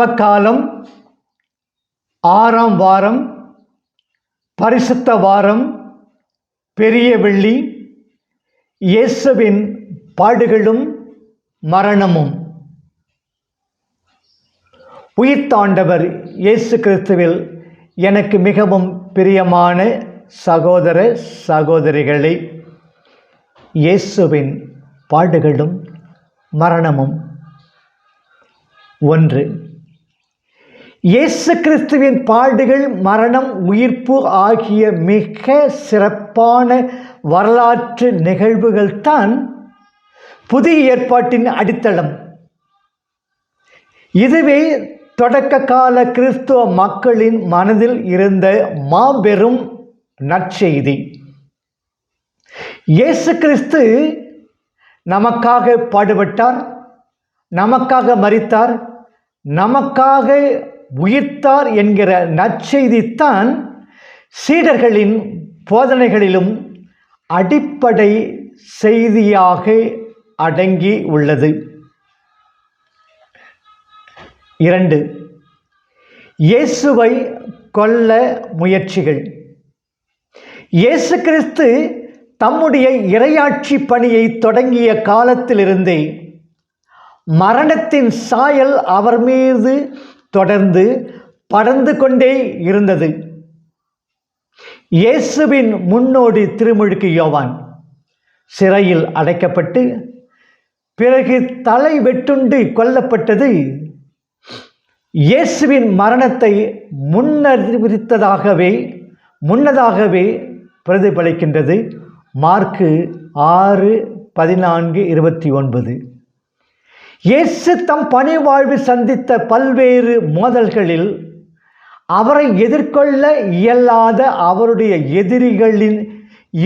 தவக்காலம், 6ஆம் வாரம், பரிசுத்த வாரம், பெரிய வெள்ளி, இயேசுவின் பாடுகளும் மரணமும். உயிர்த்தாண்டவர் இயேசு கிறிஸ்துவில் எனக்கு மிகவும் பிரியமான சகோதர சகோதரிகளே, இயேசுவின் பாடுகளும் மரணமும். 1. இயேசு கிறிஸ்துவின் பாடுகள், மரணம், உயிர்ப்பு ஆகிய மிக சிறப்பான வரலாற்று நிகழ்வுகள்தான் புதிய ஏற்பாட்டின் அடித்தளம். இதுவே தொடக்க கால கிறிஸ்துவ மக்களின் மனதில் இருந்த மாபெரும் நற்செய்தி. இயேசு கிறிஸ்து நமக்காக பாடுபட்டார், நமக்காக மரித்தார், நமக்காக உயிர்த்தார் என்கிற நற்செய்தித்தான் சீடர்களின் போதனைகளிலும் அடிப்படை செய்தியாக அடங்கி உள்ளது. 2. இயேசுவை கொல்ல முயற்சிகள். இயேசு கிறிஸ்து தம்முடைய இறையாட்சி பணியை தொடங்கிய காலத்திலிருந்தே மரணத்தின் சாயல் அவர் மீது தொடர்ந்து படர்ந்து கொண்டே இருந்தது. இயேசுவின் முன்னோடி திருமுழுக்கு யோவான் சிறையில் அடைக்கப்பட்டு பிறகு தலை வெட்டுண்டு கொல்லப்பட்டது இயேசுவின் மரணத்தை முன்னதாகவே பிரதிபலிக்கின்றது. மார்க்கு 6:14-29. இயேசு தம் பணி வாழ்வில் சந்தித்த பல்வேறு மோதல்களில் அவரை எதிர்கொள்ள இயலாத அவருடைய எதிரிகளின்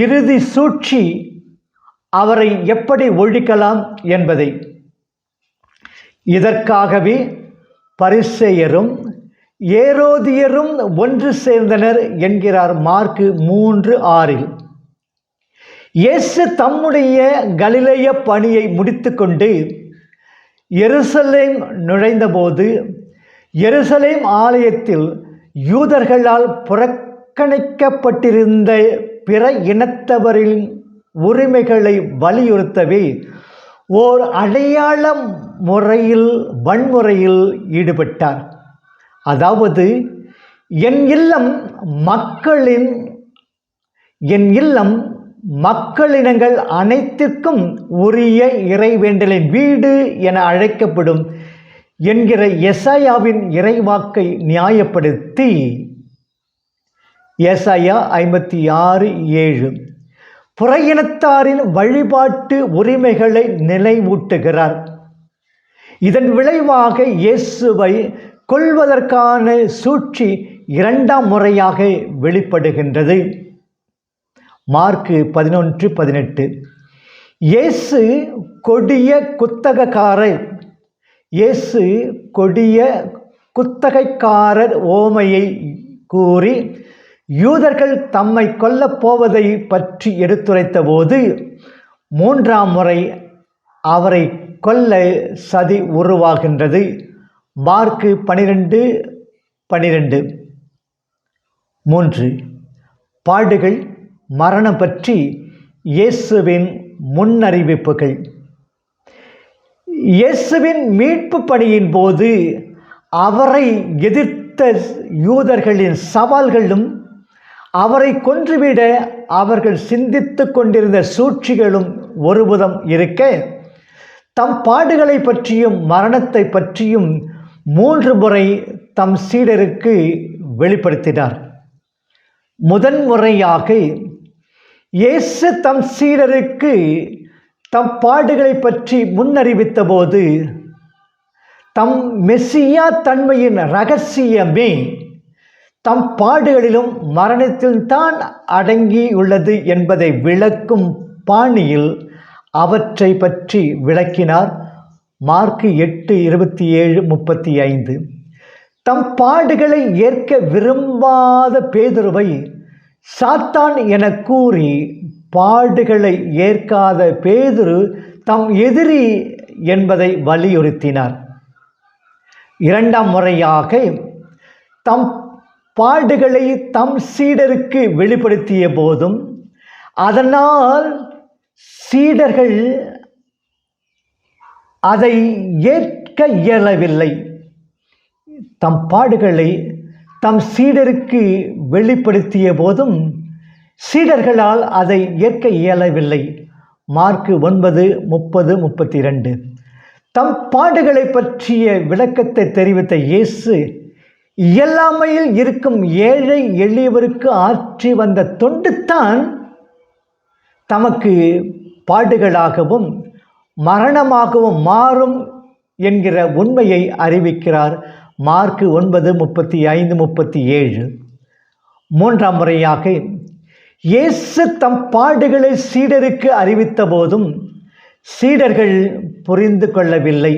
இறுதி சூழ்ச்சி அவரை எப்படி ஒழிக்கலாம் என்பதை. இதற்காகவே பரிசேயரும் ஏரோதியரும் ஒன்று சேர்ந்தனர் என்கிறார் மார்க்கு 3:6. இயேசு தம்முடைய கலிலேய பணியை முடித்துக்கொண்டு எருசலேம் நுழைந்தபோது எருசலேம் ஆலயத்தில் யூதர்களால் புறக்கணிக்கப்பட்டிருந்த பிற இனத்தவரின் உரிமைகளை வலியுறுத்தவே ஓர் அடையாள வன்முறையில் ஈடுபட்டார். அதாவது என் இல்லம் மக்களினங்கள் அனைத்திற்கும் உரிய இறைவேண்டலின் வீடு என அழைக்கப்படும் என்கிற எசாயாவின் இறைவாக்கை நியாயப்படுத்தி எசாயா 56:7 புற இனத்தாரின் வழிபாட்டு உரிமைகளை நினைவூட்டுகிறார். இதன் விளைவாக இயேசுவை கொல்வதற்கான சூழ்ச்சி 2ஆம் முறையாக வெளிப்படுகின்றது. மார்க்கு 11:18. இயேசு கொடிய குத்தகைக்காரர் ஓமையை கூறி யூதர்கள் தம்மை கொல்லப் போவதை பற்றி எடுத்துரைத்த போது 3ஆம் முறை அவரை கொல்ல சதி உருவாகின்றது. மார்க்கு 12:12. 3. பாடுகள், மரணம் பற்றி இயேசுவின் முன்னறிவிப்புகள். இயேசுவின் மீட்பு பணியின் போது அவரை எதிர்த்த யூதர்களின் சவால்களும் அவரை கொன்றுவிட அவர்கள் சிந்தித்து கொண்டிருந்த சூழ்ச்சிகளும் ஒருபுறம் இருக்க, தம் பாடுகளை பற்றியும் மரணத்தை பற்றியும் 3 முறை தம் சீடருக்கு வெளிப்படுத்தினார். முதன்முறையாக இயேசு தம் சீடருக்கு தம் பாடுகளை பற்றி முன்னறிவித்த போது தம் மெசியா தன்மையின் இரகசியமே தம் பாடுகளிலும் மரணத்தில்தான் அடங்கியுள்ளது என்பதை விளக்கும் பாணியில் அவற்றை பற்றி விளக்கினார். மார்க்கு 8:27-35. தம் பாடுகளை ஏற்க விரும்பாத பேதுருவை சாத்தான் என கூறி பாடுகளை ஏற்காத பேதுரு தம் எதிரி என்பதை வலியுறுத்தினார். இரண்டாம் முறையாக தம் பாடுகளை தம் சீடருக்கு வெளிப்படுத்திய போதும் அதனால் சீடர்கள் அதை ஏற்க இயலவில்லை. தம் பாடுகளை தம் சீடருக்கு வெளிப்படுத்திய போதும் சீடர்களால் அதை ஏற்க இயலவில்லை. மார்க்கு 9:30-32. தம் பாடுகளை பற்றிய விளக்கத்தை தெரிவித்த இயேசு இயலாமையில் இருக்கும் ஏழை எளியவருக்கு ஆற்றி வந்த தொண்டுத்தான் தமக்கு பாடுகளாகவும் மரணமாகவும் மாறும் என்கிற உண்மையை அறிவிக்கிறார். மார்க்கு 9:35-37. மூன்றாம் முறையாக இயேசு தம் பாடுகளை சீடருக்கு அறிவித்த போதும் சீடர்கள் புரிந்து கொள்ளவில்லை.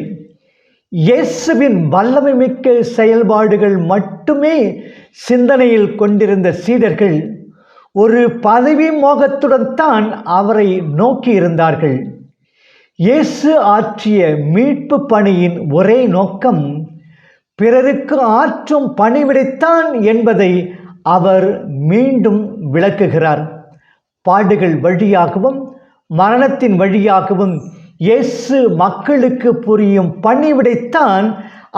இயேசுவின் வல்லமை மிக்க செயல்பாடுகள் மட்டுமே சிந்தனையில் கொண்டிருந்த சீடர்கள் ஒரு பதவி மோகத்துடன் தான் அவரை நோக்கி இருந்தார்கள். இயேசு ஆற்றிய மீட்பு பணியின் ஒரே நோக்கம் பிறருக்கு ஆற்றும் பணிவிடைத்தான் என்பதை அவர் மீண்டும் விளக்குகிறார். பாடுகள் வழியாகவும் மரணத்தின் வழியாகவும் இயேசு மக்களுக்கு புரியும் பணிவிடைத்தான்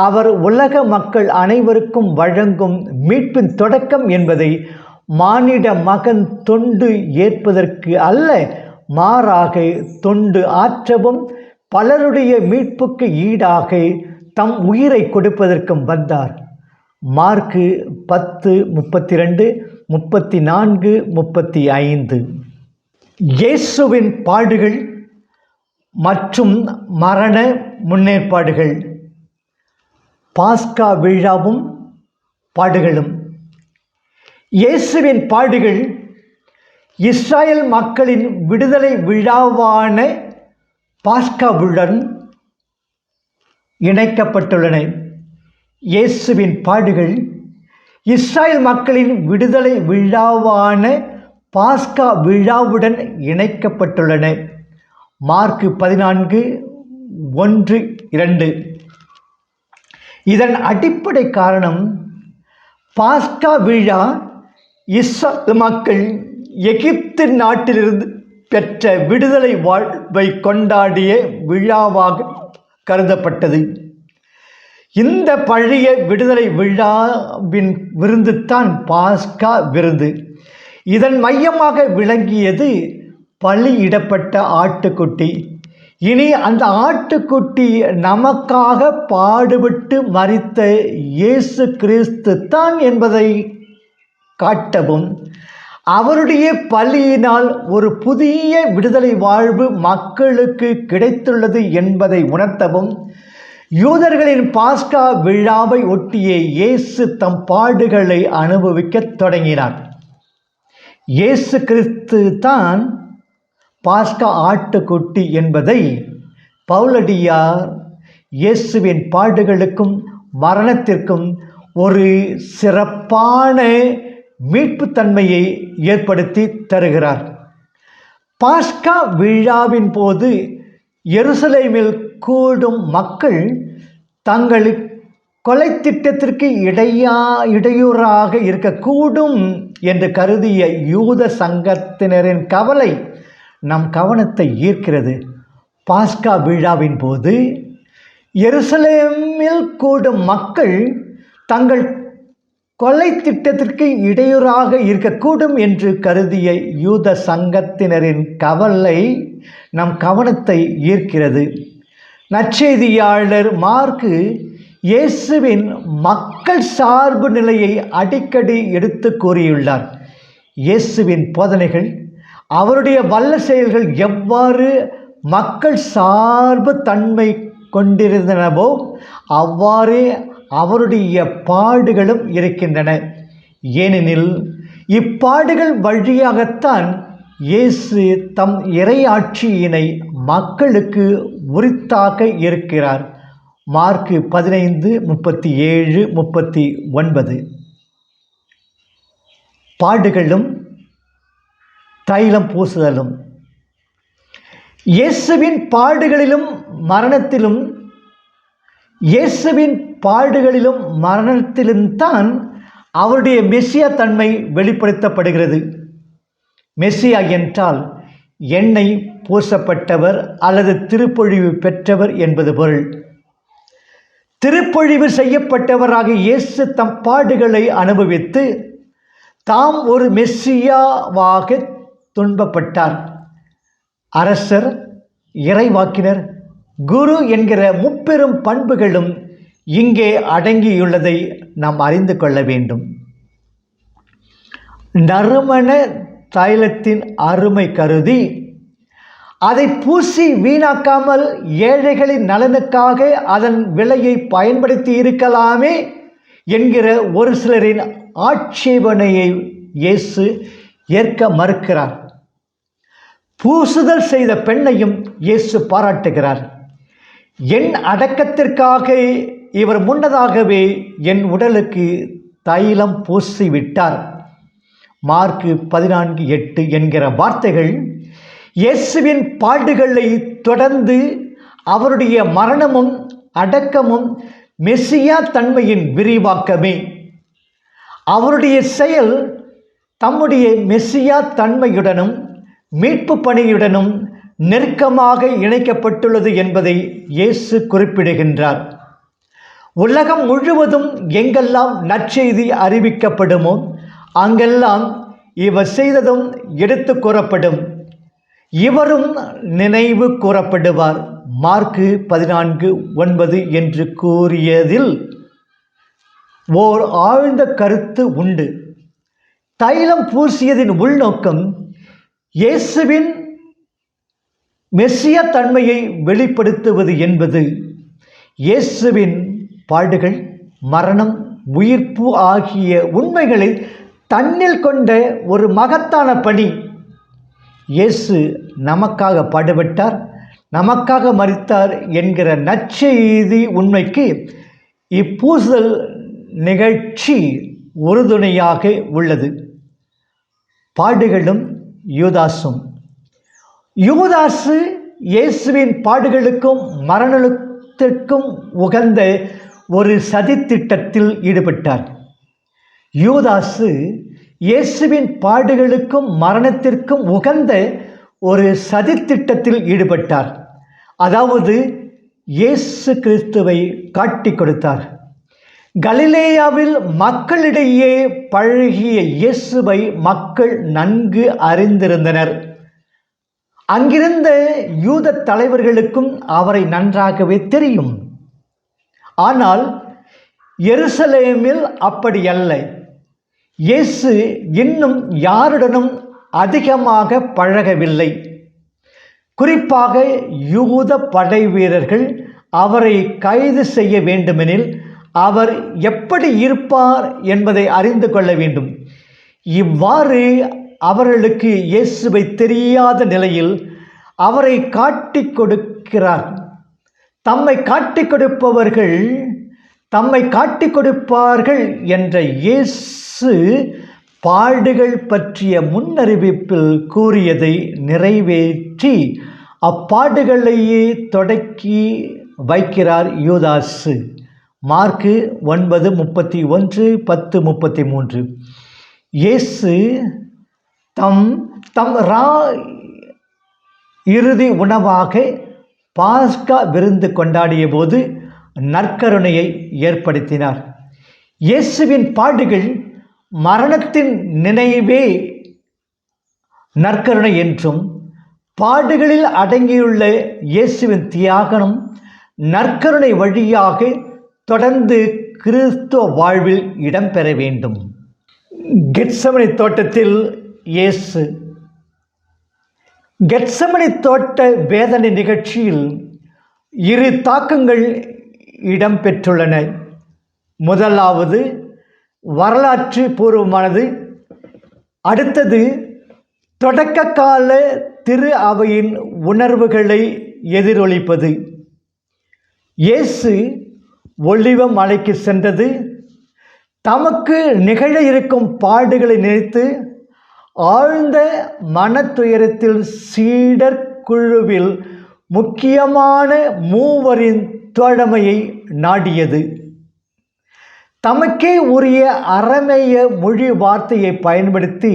அவர் உலக மக்கள் அனைவருக்கும் வழங்கும் மீட்பின் தொடக்கம் என்பதை மானிட மகன் தொண்டு ஏற்பதற்கு அல்ல, மாறாக தொண்டு ஆற்றவும் பலருடைய மீட்புக்கு ஈடாக தம் உயிரை கொடுப்பதற்கும் வந்தார். மார்க்கு 10:32-34-35. இயேசுவின் பாடுகள் மற்றும் மரண முன்னேற்பாடுகள். பாஸ்கா விழாவும் பாடுகளும். இயேசுவின் பாடுகள் இஸ்ராயல் மக்களின் விடுதலை விழாவான பாஸ்காவுடன் இணைக்கப்பட்டுள்ளன. இயேசுவின் பாடுகள் இஸ்ராயல் மக்களின் விடுதலை விழாவான பாஸ்கா விழாவுடன் இணைக்கப்பட்டுள்ளன. மார்க்கு 14:1-2. இதன் அடிப்படை காரணம் பாஸ்கா விழா இஸ்ரேல் மக்கள் எகிப்து நாட்டிலிருந்து பெற்ற விடுதலை வாழ்வை கொண்டாடிய விழாவாக கருதப்பட்டது. இந்த பழைய விடுதலை விழாவின் விருந்துதான் பாஸ்கா விருந்து. இதன் மையமாக விளங்கியது பலியிடப்பட்ட ஆட்டுக்குட்டி. இனி அந்த ஆட்டுக்குட்டி நமக்காக பாடுபட்டு மரித்த இயேசு கிறிஸ்து தான் என்பதை காட்டவும், அவருடைய பலியினால் ஒரு புதிய விடுதலை வாழ்வு மக்களுக்கு கிடைத்துள்ளது என்பதை உணர்த்தவும் யூதர்களின் பாஸ்கா விழாவை ஒட்டிய இயேசு தம் பாடுகளை அனுபவிக்கத் தொடங்கினார். இயேசு கிறிஸ்து தான் பாஸ்கா ஆட்டுக்குட்டி என்பதை பவுலடியார் இயேசுவின் பாடுகளுக்கும் மரணத்திற்கும் ஒரு சிறப்பான மீட்புத்தன்மையை ஏற்படுத்தி தருகிறார். பாஸ்கா விழாவின் போது எருசலேமில் கூடும் மக்கள் தங்கள் கொலை திட்டத்திற்கு இடையூறாக இருக்கக்கூடும் என்று கருதிய யூத சங்கத்தினரின் கவலை நம் கவனத்தை ஈர்க்கிறது. பாஸ்கா விழாவின் போது எருசலேமில் கூடும் மக்கள் தங்கள் கொலை திட்டத்திற்கு இடையூறாக இருக்கக்கூடும் என்று கருதிய யூத சங்கத்தினரின் கவலை நம் கவனத்தை ஈர்க்கிறது. நற்செய்தியாளர் மார்க்கு இயேசுவின் மக்கள் சார்பு நிலையை அடிக்கடி எடுத்து கூறியுள்ளார். இயேசுவின் போதனைகள், அவருடைய வல்ல செயல்கள் எவ்வாறு மக்கள் சார்பு தன்மை கொண்டிருந்தனவோ அவ்வாறே அவருடைய பாடுகளும் இருக்கின்றன. ஏனெனில் இப்பாடுகள் வழியாகத்தான் இயேசு தம் இறையாட்சியினை மக்களுக்கு உரித்தாக்க இருக்கிறார். மார்க்கு 15:37-39. பாடுகளும் தைலம் பூசுதலும். இயேசுவின் பாடுகளிலும் மரணத்திலும் இயேசுவின் பாடுகளிலும் மரணத்திலும் தான் அவருடைய மெசியா தன்மை வெளிப்படுத்தப்படுகிறது. மெசியா என்றால் எண்ணெய் பூசப்பட்டவர் அல்லது திருப்பொழிவு பெற்றவர் என்பது பொருள். திருப்பொழிவு செய்யப்பட்டவராக இயேசு தம் பாடுகளை அனுபவித்து தாம் ஒரு மெஸ்ஸியாவாக துன்பப்பட்டார். அரசர், இறைவாக்கினர், குரு என்கிற முப்பெரும் பண்புகளும் இங்கே அடங்கியுள்ளதை நாம் அறிந்து கொள்ள வேண்டும். நறுமண தைலத்தின் அருமை கருதி அதை பூசி வீணாக்காமல் ஏழைகளின் நலனுக்காக அதன் விலையை பயன்படுத்தி இருக்கலாமே என்கிற ஒரு சிலரின் ஆட்சேபனையை இயேசு ஏற்க மறுக்கிறார். பூசுதல் செய்த பெண்ணையும் இயேசு பாராட்டுகிறார். என் அடக்கத்திற்காக இவர் முன்னதாகவே என் உடலுக்கு தைலம் பூசிவிட்டார். மார்க்கு 14:8 என்கிற வார்த்தைகள் இயேசுவின் பாடுகளை தொடர்ந்து அவருடைய மரணமும் அடக்கமும் மெசியா தன்மையின் விரிவாக்கமே. அவருடைய செயல் தம்முடைய மெசியா தன்மையுடனும் மீட்பு பணியுடனும் நெருக்கமாக இணைக்கப்பட்டுள்ளது என்பதை இயேசு குறிப்பிடுகின்றார். உலகம் முழுவதும் எங்கெல்லாம் நற்செய்தி அறிவிக்கப்படுமோ அங்கெல்லாம் இவர் செய்ததும் எடுத்து கூறப்படும், இவரும் நினைவு கூறப்படுவார். மார்க்கு 14:9 என்று கூறியதில் ஓர் ஆழ்ந்த கருத்து உண்டு. தைலம் பூசியதின் உள்நோக்கம் இயேசுவின் மெசியா தன்மையை வெளிப்படுத்துவது என்பது. இயேசுவின் பாடுகள், மரணம், உயிர்ப்பு ஆகிய உண்மைகளை தன்னில் கொண்ட ஒரு மகத்தான பணி. இயேசு நமக்காக பாடுபட்டார், நமக்காக மரித்தார் என்கிற நற்செய்தி உண்மைக்கு இப்பூசுதல் நிகழ்ச்சி உறுதுணையாக உள்ளது. பாடுகளும் யூதாசும். யூதாசு இயேசுவின் பாடுகளுக்கும் மரணத்திற்கும் உகந்த ஒரு சதித்திட்டத்தில் ஈடுபட்டார். யூதாசு இயேசுவின் பாடுகளுக்கும் மரணத்திற்கும் உகந்த ஒரு சதித்திட்டத்தில் ஈடுபட்டார். அதாவது இயேசு கிறிஸ்துவை காட்டி கொடுத்தார். கலிலேயாவில் மக்களிடையே பழகிய இயேசுவை மக்கள் நன்கு அறிந்திருந்தனர். அங்கிருந்த யூத தலைவர்களுக்கும் அவரை நன்றாகவே தெரியும். ஆனால் எருசலேமில் அப்படி அல்ல. இயேசு இன்னும் யாருடனும் அதிகமாக பழகவில்லை. குறிப்பாக யூத படை வீரர்கள் அவரை கைது செய்ய வேண்டுமெனில் அவர் எப்படி இருப்பார் என்பதை அறிந்து கொள்ள வேண்டும். இவ்வாறு அவர்களுக்கு இயேசுவை தெரியாத நிலையில் அவரை காட்டி கொடுக்கிறார். தம்மை காட்டி கொடுப்பார்கள் என்ற இயேசு பாடுகள் பற்றிய முன்னறிவிப்பில் கூறியதை நிறைவேற்றி அப்பாடுகளையே தொடக்கி வைக்கிறார் யூதாசு. மார்க்கு 9:31, 10:33. இயேசு தம் இறுதி உணவாக பாஸ்கா விருந்து கொண்டாடிய போது நற்கருணையை ஏற்படுத்தினார். இயேசுவின் பாடுகள் மரணத்தின் நினைவே நற்கருணை என்றும், பாடுகளில் அடங்கியுள்ள இயேசுவின் தியாகம் நற்கருணை வழியாக தொடர்ந்து கிறிஸ்துவ வாழ்வில் இடம்பெற வேண்டும். கெத்சமனி தோட்டத்தில் இயேசு. கெத்சமனி தோட்ட வேதனை நிகழ்ச்சியில் இரு தாக்கங்கள் இடம்பெற்றுள்ளன. முதலாவது வரலாற்று பூர்வமானது. அடுத்தது தொடக்க கால திரு அவையின் உணர்வுகளை எதிரொலிப்பது. இயேசு ஒலிவ மலைக்கு சென்றது தமக்கு நிகழ இருக்கும் பாடுகளை நினைத்து ஆழ்ந்த மனத்துயரத்தில் சீடர் குழுவில் முக்கியமான மூவரின் தோழமையை நாடியது. தமக்கே உரிய அரமேய மொழி வார்த்தையை பயன்படுத்தி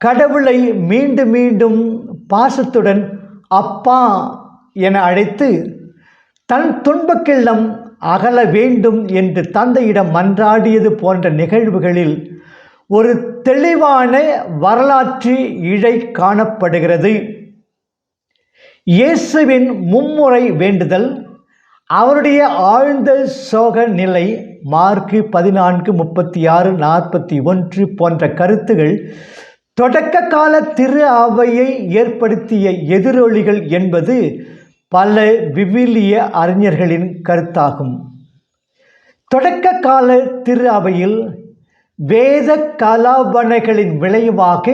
கடவுளை மீண்டும் மீண்டும் பாசத்துடன் அப்பா என அழைத்து தன் துன்பக்கில்லம் அகல வேண்டும் என்று தந்தையிடம் மன்றாடியது போன்ற நிகழ்வுகளில் ஒரு தெளிவான வரலாற்று இழை காணப்படுகிறது. இயேசுவின் மும்முறை வேண்டுதல், அவருடைய ஆழ்ந்த சோக நிலை, மார்க்கு 14:36-41 போன்ற கருத்துகள் தொடக்க கால திரு அவையை ஏற்படுத்திய எதிரொலிகள் என்பது பல விவிலிய அறிஞர்களின் கருத்தாகும். தொடக்க கால திரு அவையில் வேத கலாபனைகளின் விளைவாக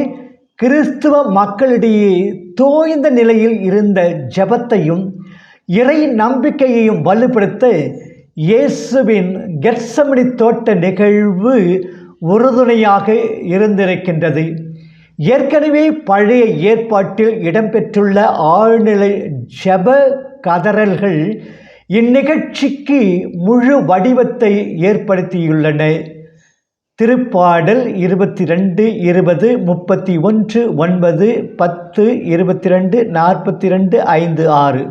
கிறிஸ்துவ மக்களிடையே தோய்ந்த நிலையில் இருந்த ஜெபத்தையும் இறை நம்பிக்கையையும் வலுப்படுத்த இயேசுவின் கெத்சமனி தோட்ட நிகழ்வு உறுதுணையாக இருந்திருக்கின்றது. ஏற்கனவே பழைய ஏற்பாட்டில் இடம்பெற்றுள்ள ஆழ்நிலை ஜெப கதறல்கள் இந்நிகழ்ச்சிக்கு முழு வடிவத்தை ஏற்படுத்தியுள்ளன. திருப்பாடல் 22, 20, 31, 9, 10, 22, 42, 5, 6.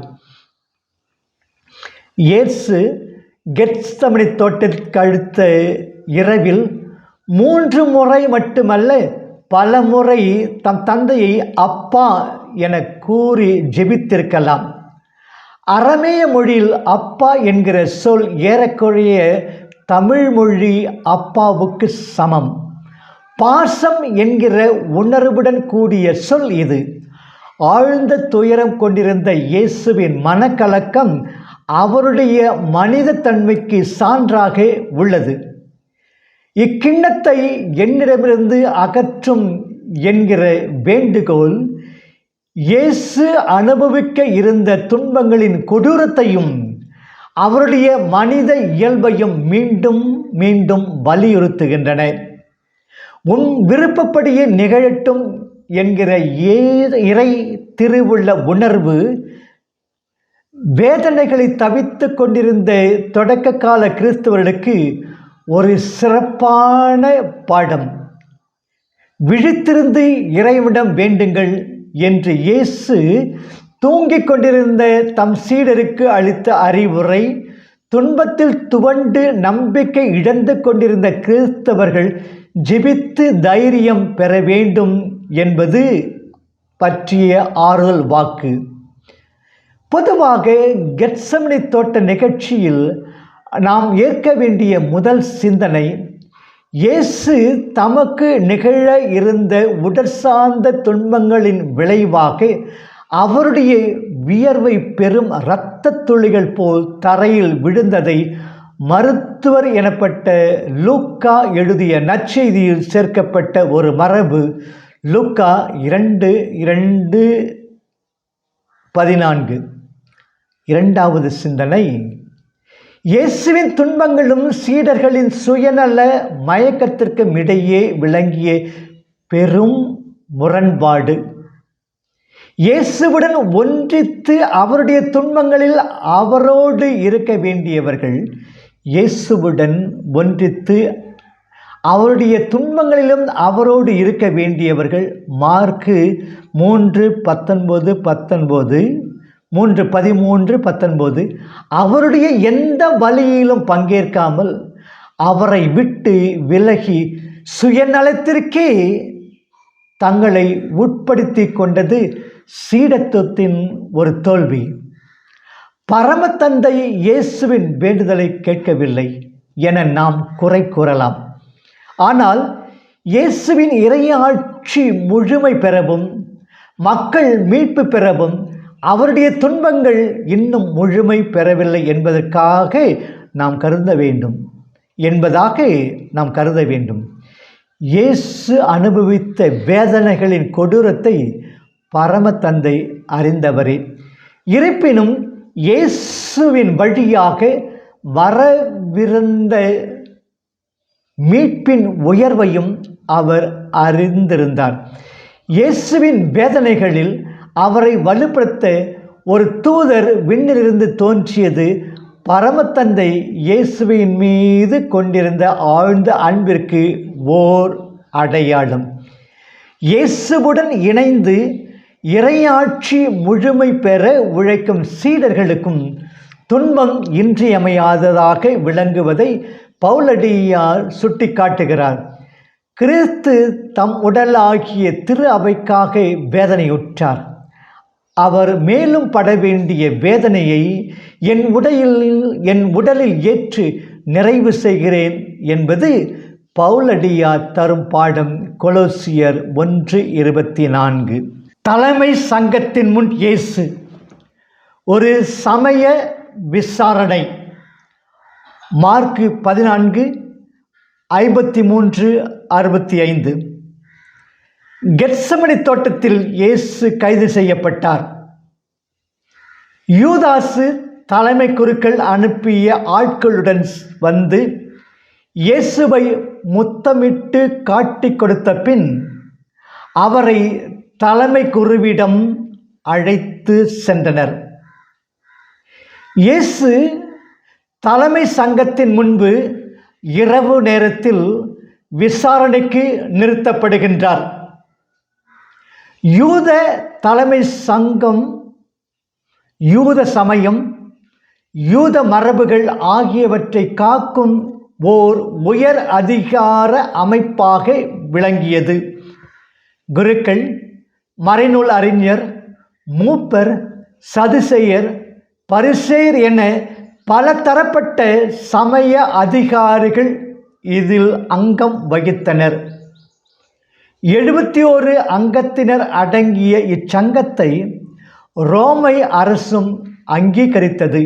இயேசு கெத்சமனி தோட்டத்திற்கு அடுத்த இரவில் 3 முறை மட்டுமல்ல, பல முறை தம் தந்தையை அப்பா என கூறி ஜெபித்திருக்கலாம். அரமேய மொழியில் அப்பா என்கிற சொல் ஏறக்குறைய தமிழ் மொழி அப்பாவுக்கு சமம். பாசம் என்கிற உணர்வுடன் கூடிய சொல் இது. ஆழ்ந்த துயரம் கொண்டிருந்த இயேசுவின் மனக்கலக்கம் அவருடைய மனித தன்மைக்கு சான்றாக உள்ளது. இக்கிண்ணத்தை என்னிடமிருந்து அகற்றும் என்கிற வேண்டுகோள் இயேசு அனுபவிக்க இருந்த துன்பங்களின் கொடூரத்தையும் அவருடைய மனித இயல்பையும் மீண்டும் மீண்டும் வலியுறுத்துகின்றன. உன் விருப்பப்படியே நிகழட்டும் என்கிற இறை திருவுள்ள உணர்வு வேதனைகளை தவித்து கொண்டிருந்த தொடக்க கால கிறிஸ்தவர்களுக்கு ஒரு சிறப்பான பாடம். விழித்திருந்து இறைவனிடம் வேண்டுங்கள் என்று இயேசு தூங்கிக் கொண்டிருந்த தம் சீடருக்கு அளித்த அறிவுரை, துன்பத்தில் துவண்டு நம்பிக்கை இழந்து கொண்டிருந்த கிறிஸ்தவர்கள் ஜெபித்து தைரியம் பெற வேண்டும் என்பது பற்றிய ஆறுதல் வாக்கு. பொதுவாக கெத்சமனி தோட்ட நிகழ்ச்சியில் நாம் ஏற்க வேண்டிய முதல் சிந்தனை, இயேசு தமக்கு நிகழ இருந்த உடற்சார்ந்த துன்பங்களின் விளைவாக அவருடைய வியர்வை பெரும் இரத்த துளிகள் போல் தரையில் விழுந்ததை மருத்துவர் எனப்பட்ட லூக்கா எழுதிய நற்செய்தியில் சேர்க்கப்பட்ட ஒரு மரபு. லூக்கா 2:14. இரண்டாவது சிந்தனை, இயேசுவின் துன்பங்களும் சீடர்களின் சுயநல மயக்கத்திற்கும் இடையே விளங்கிய பெரும் முரண்பாடு. இயேசுவுடன் ஒன்றித்து அவருடைய துன்பங்களில் அவரோடு இருக்க வேண்டியவர்கள் இயேசுவுடன் ஒன்றித்து அவருடைய துன்பங்களிலும் அவரோடு இருக்க வேண்டியவர்கள். மார்க்கு 3:19, 3:13-19 அவருடைய எந்த வழியிலும் பங்கேற்காமல் அவரை விட்டு விலகி சுயநலத்திற்கே தங்களை உட்படுத்தி கொண்டது சீடத்துவத்தின் ஒரு தோல்வி. பரமதந்தை இயேசுவின் வேண்டுதலை கேட்கவில்லை என நாம் குறை கூறலாம். ஆனால் இயேசுவின் இறையாட்சி முழுமை பெறவும் மக்கள் மீட்பு பெறவும் அவருடைய துன்பங்கள் இன்னும் முழுமை பெறவில்லை என்பதாக நாம் கருத வேண்டும். இயேசு அனுபவித்த வேதனைகளின் கொடூரத்தை பரமதந்தை அறிந்தவரே. இருப்பினும் இயேசுவின் வழியாக வரவிருந்த மீட்பின் உயர்வையும் அவர் அறிந்திருந்தார். இயேசுவின் வேதனைகளில் அவரை வலுப்படுத்த ஒரு தூதர் விண்ணிலிருந்து தோன்றியது பரமத்தந்தை இயேசுவின் மீது கொண்டிருந்த ஆழ்ந்த அன்பிற்கு ஓர் அடையாளம். இயேசுவுடன் இணைந்து இறையாட்சி முழுமை பெற உழைக்கும் சீடர்களுக்கும் துன்பம் இன்றியமையாததாக விளங்குவதை பவுலடியார் சுட்டிக்காட்டுகிறார். கிறிஸ்து தம் உடலாகிய திரு அவைக்காக வேதனையுற்றார். அவர் மேலும் பட வேண்டிய வேதனையை என் உடலில் ஏற்று நிறைவு செய்கிறேன் என்பது பவுலடியார் தரும் பாடம். கொலோசியர் 1:24. தலைமை சங்கத்தின் முன் இயேசு. ஒரு சமய விசாரணை. மார்க்கு 14:53-65. கெத்செமனி தோட்டத்தில் இயேசு கைது செய்யப்பட்டார். யூதாசு தலைமை குருக்கள் அனுப்பிய ஆட்களுடன் வந்து இயேசுவை முத்தமிட்டு காட்டிக் கொடுத்த பின் அவரை தலைமை குருவிடம் அழைத்து சென்றனர். இயேசு தலைமை சங்கத்தின் முன்பு இரவு நேரத்தில் விசாரணைக்கு நிறுத்தப்படுகின்றார். யூத தலைமை சங்கம், யூத சமயம், யூத மரபுகள் ஆகியவற்றை காக்கும் ஓர் உயர் அதிகார அமைப்பாக விளங்கியது. குருக்கள், மறைநூல் அறிஞர், மூப்பர், சதுசேயர், பரிசேயர் என பல தரப்பட்ட சமய அதிகாரிகள் இதில் அங்கம் வகித்தனர். 71 அங்கத்தினர் அடங்கிய இச்சங்கத்தை ரோமை அரசும் அங்கீகரித்தது.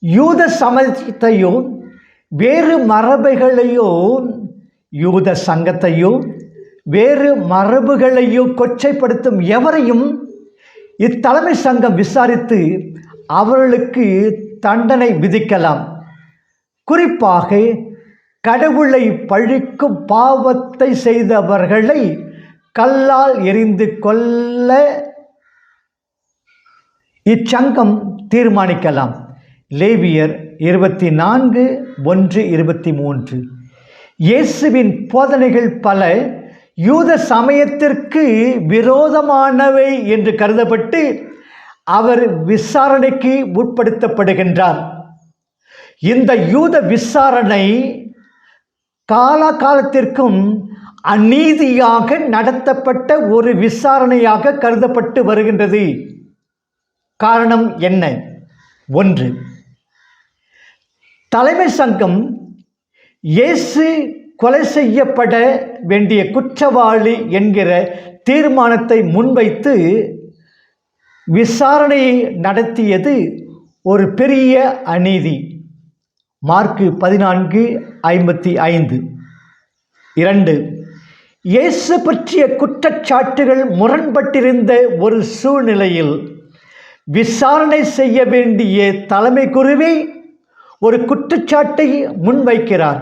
யூத சமயத்தையோ வேறு மரபுகளையோ, யூத சங்கத்தையோ வேறு மரபுகளையோ கொச்சைப்படுத்தும் எவரையும் இத்தலைமை சங்கம் விசாரித்து அவர்களுக்கு தண்டனை விதிக்கலாம். குறிப்பாக கடவுளை பழிக்கும் பாவத்தை செய்தவர்களை கல்லால் எறிந்து கொல்ல இச்சங்கம் தீர்மானிக்கலாம். லேவியர் 24:1-23. இயேசுவின் போதனைகள் பல யூத சமயத்திற்கு விரோதமானவை என்று கருதப்பட்டு அவர் விசாரணைக்கு உட்படுத்தப்படுகின்றார். இந்த யூத விசாரணை காலகாலத்திற்கும் அநீதியாக நடத்தப்பட்ட ஒரு விசாரணையாக கருதப்பட்டு வருகின்றது. காரணம் என்ன? 1. தலைமை சங்கம் இயேசு கொலை செய்யப்பட வேண்டிய குற்றவாளி என்கிற தீர்மானத்தை முன்வைத்து விசாரணையை நடத்தியது ஒரு பெரிய அநீதி. மார்க்கு 14:55. 2. இயேசு பற்றிய குற்றச்சாட்டுகள் முரண்பட்டிருந்த ஒரு சூழ்நிலையில் விசாரணை செய்ய வேண்டிய தலைமை குருவே ஒரு குற்றச்சாட்டை முன்வைக்கிறார்.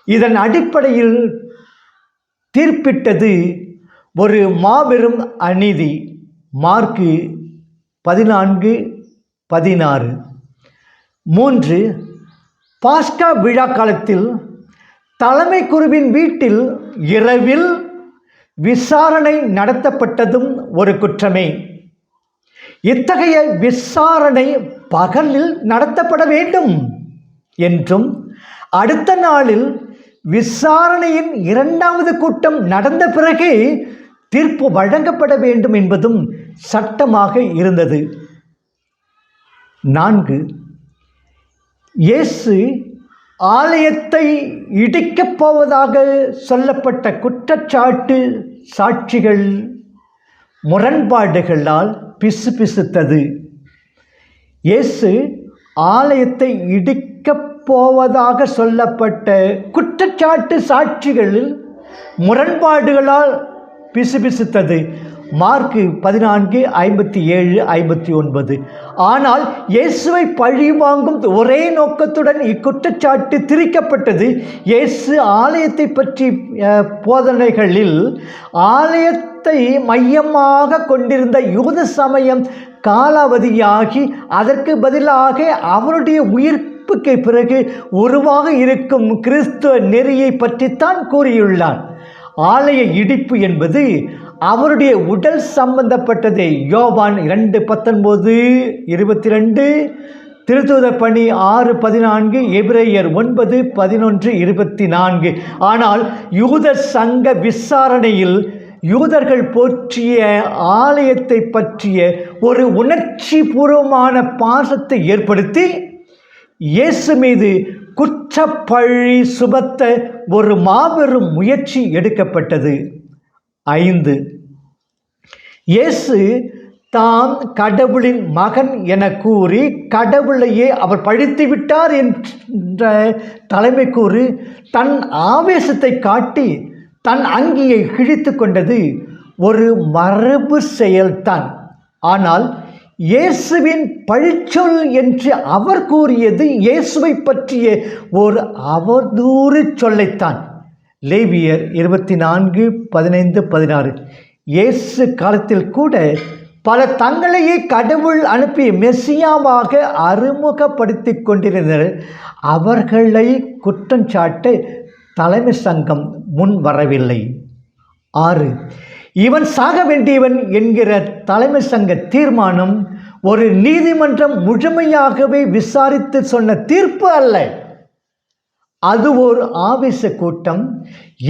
இதன் அடிப்படையில் தீர்ப்பிட்டது ஒரு மாபெரும் அநீதி. மார்க்கு 14:16. 3. பாஸ்கா விழா காலத்தில் தலைமை குருவின் வீட்டில் இரவில் விசாரணை நடத்தப்பட்டதும் ஒரு குற்றமே. இத்தகைய விசாரணை பகலில் நடத்தப்பட வேண்டும் என்றும் அடுத்த நாளில் விசாரணையின் 2வது கூட்டம் நடந்த பிறகு தீர்ப்பு வழங்கப்பட வேண்டும் என்பதும் சட்டமாக இருந்தது. 4. இயேசு ஆலயத்தை இடிக்கப் போவதாக சொல்லப்பட்ட குற்றச்சாட்டு சாட்சிகள் முரண்பாடுகளால் பிசுபிசுத்தது. இயேசு ஆலயத்தை இடிக்கப் போவதாக சொல்லப்பட்ட குற்றச்சாட்டு சாட்சிகளில் முரண்பாடுகளால் பிசுபிசுத்தது. மார்க்கு 14:57-59. ஆனால் இயேசுவை பழி வாங்கும் ஒரே நோக்கத்துடன் இக்குற்றச்சாட்டு திரிக்கப்பட்டது. இயேசு ஆலயத்தை பற்றி போதனைகளில் ஆலயத்தை மையமாக கொண்டிருந்த யூத சமயம் காலாவதியாகி அதற்கு பதிலாக அவருடைய உயிர்ப்புக்கு பிறகு உருவாக இருக்கும் கிறிஸ்துவ நெறியை பற்றித்தான் கூறியுள்ளார். ஆலய இடிப்பு என்பது அவருடைய உடல் சம்பந்தப்பட்டது. யோவான் 2:19-22, திருத்தூதர் பணி 6:14, எபிரேயர் 9:11-24. ஆனால் யூத சங்க விசாரணையில் யூதர்கள் போற்றிய ஆலயத்தை பற்றிய ஒரு உணர்ச்சி பூர்வமான பாசத்தை ஏற்படுத்தி இயேசு மீது குற்றப்பழி சுமத்த ஒரு மாபெரும் முயற்சி எடுக்கப்பட்டது. 5. இயேசு தாம் கடவுளின் மகன் என கூறி கடவுளையே அவர் பழித்து விட்டார் என்ற தலைமை கூறி தன் ஆவேசத்தை காட்டி தன் அங்கியை கிழித்து கொண்டது ஒரு மரபு செயல்தான். ஆனால் இயேசுவின் பழிச்சொல் என்று அவர் கூறியது இயேசுவை பற்றிய ஒரு அவதூறு சொல்லைத்தான். லேவியர் 24:15-16. இயேசு காலத்தில் கூட பல தங்களையே கடவுள் அனுப்பி மெசியாவாக அறிமுகப்படுத்தி கொண்டிருந்தனர். அவர்களை குற்றஞ்சாட்ட தலைமை சங்கம் முன் வரவில்லை. 6. இவன் சாக வேண்டியவன் என்கிற தலைமை சங்க தீர்மானம் ஒரு நீதிமன்றம் முழுமையாகவே விசாரித்து சொன்ன தீர்ப்பு அல்ல. அது ஒரு ஆவேச கூட்டம்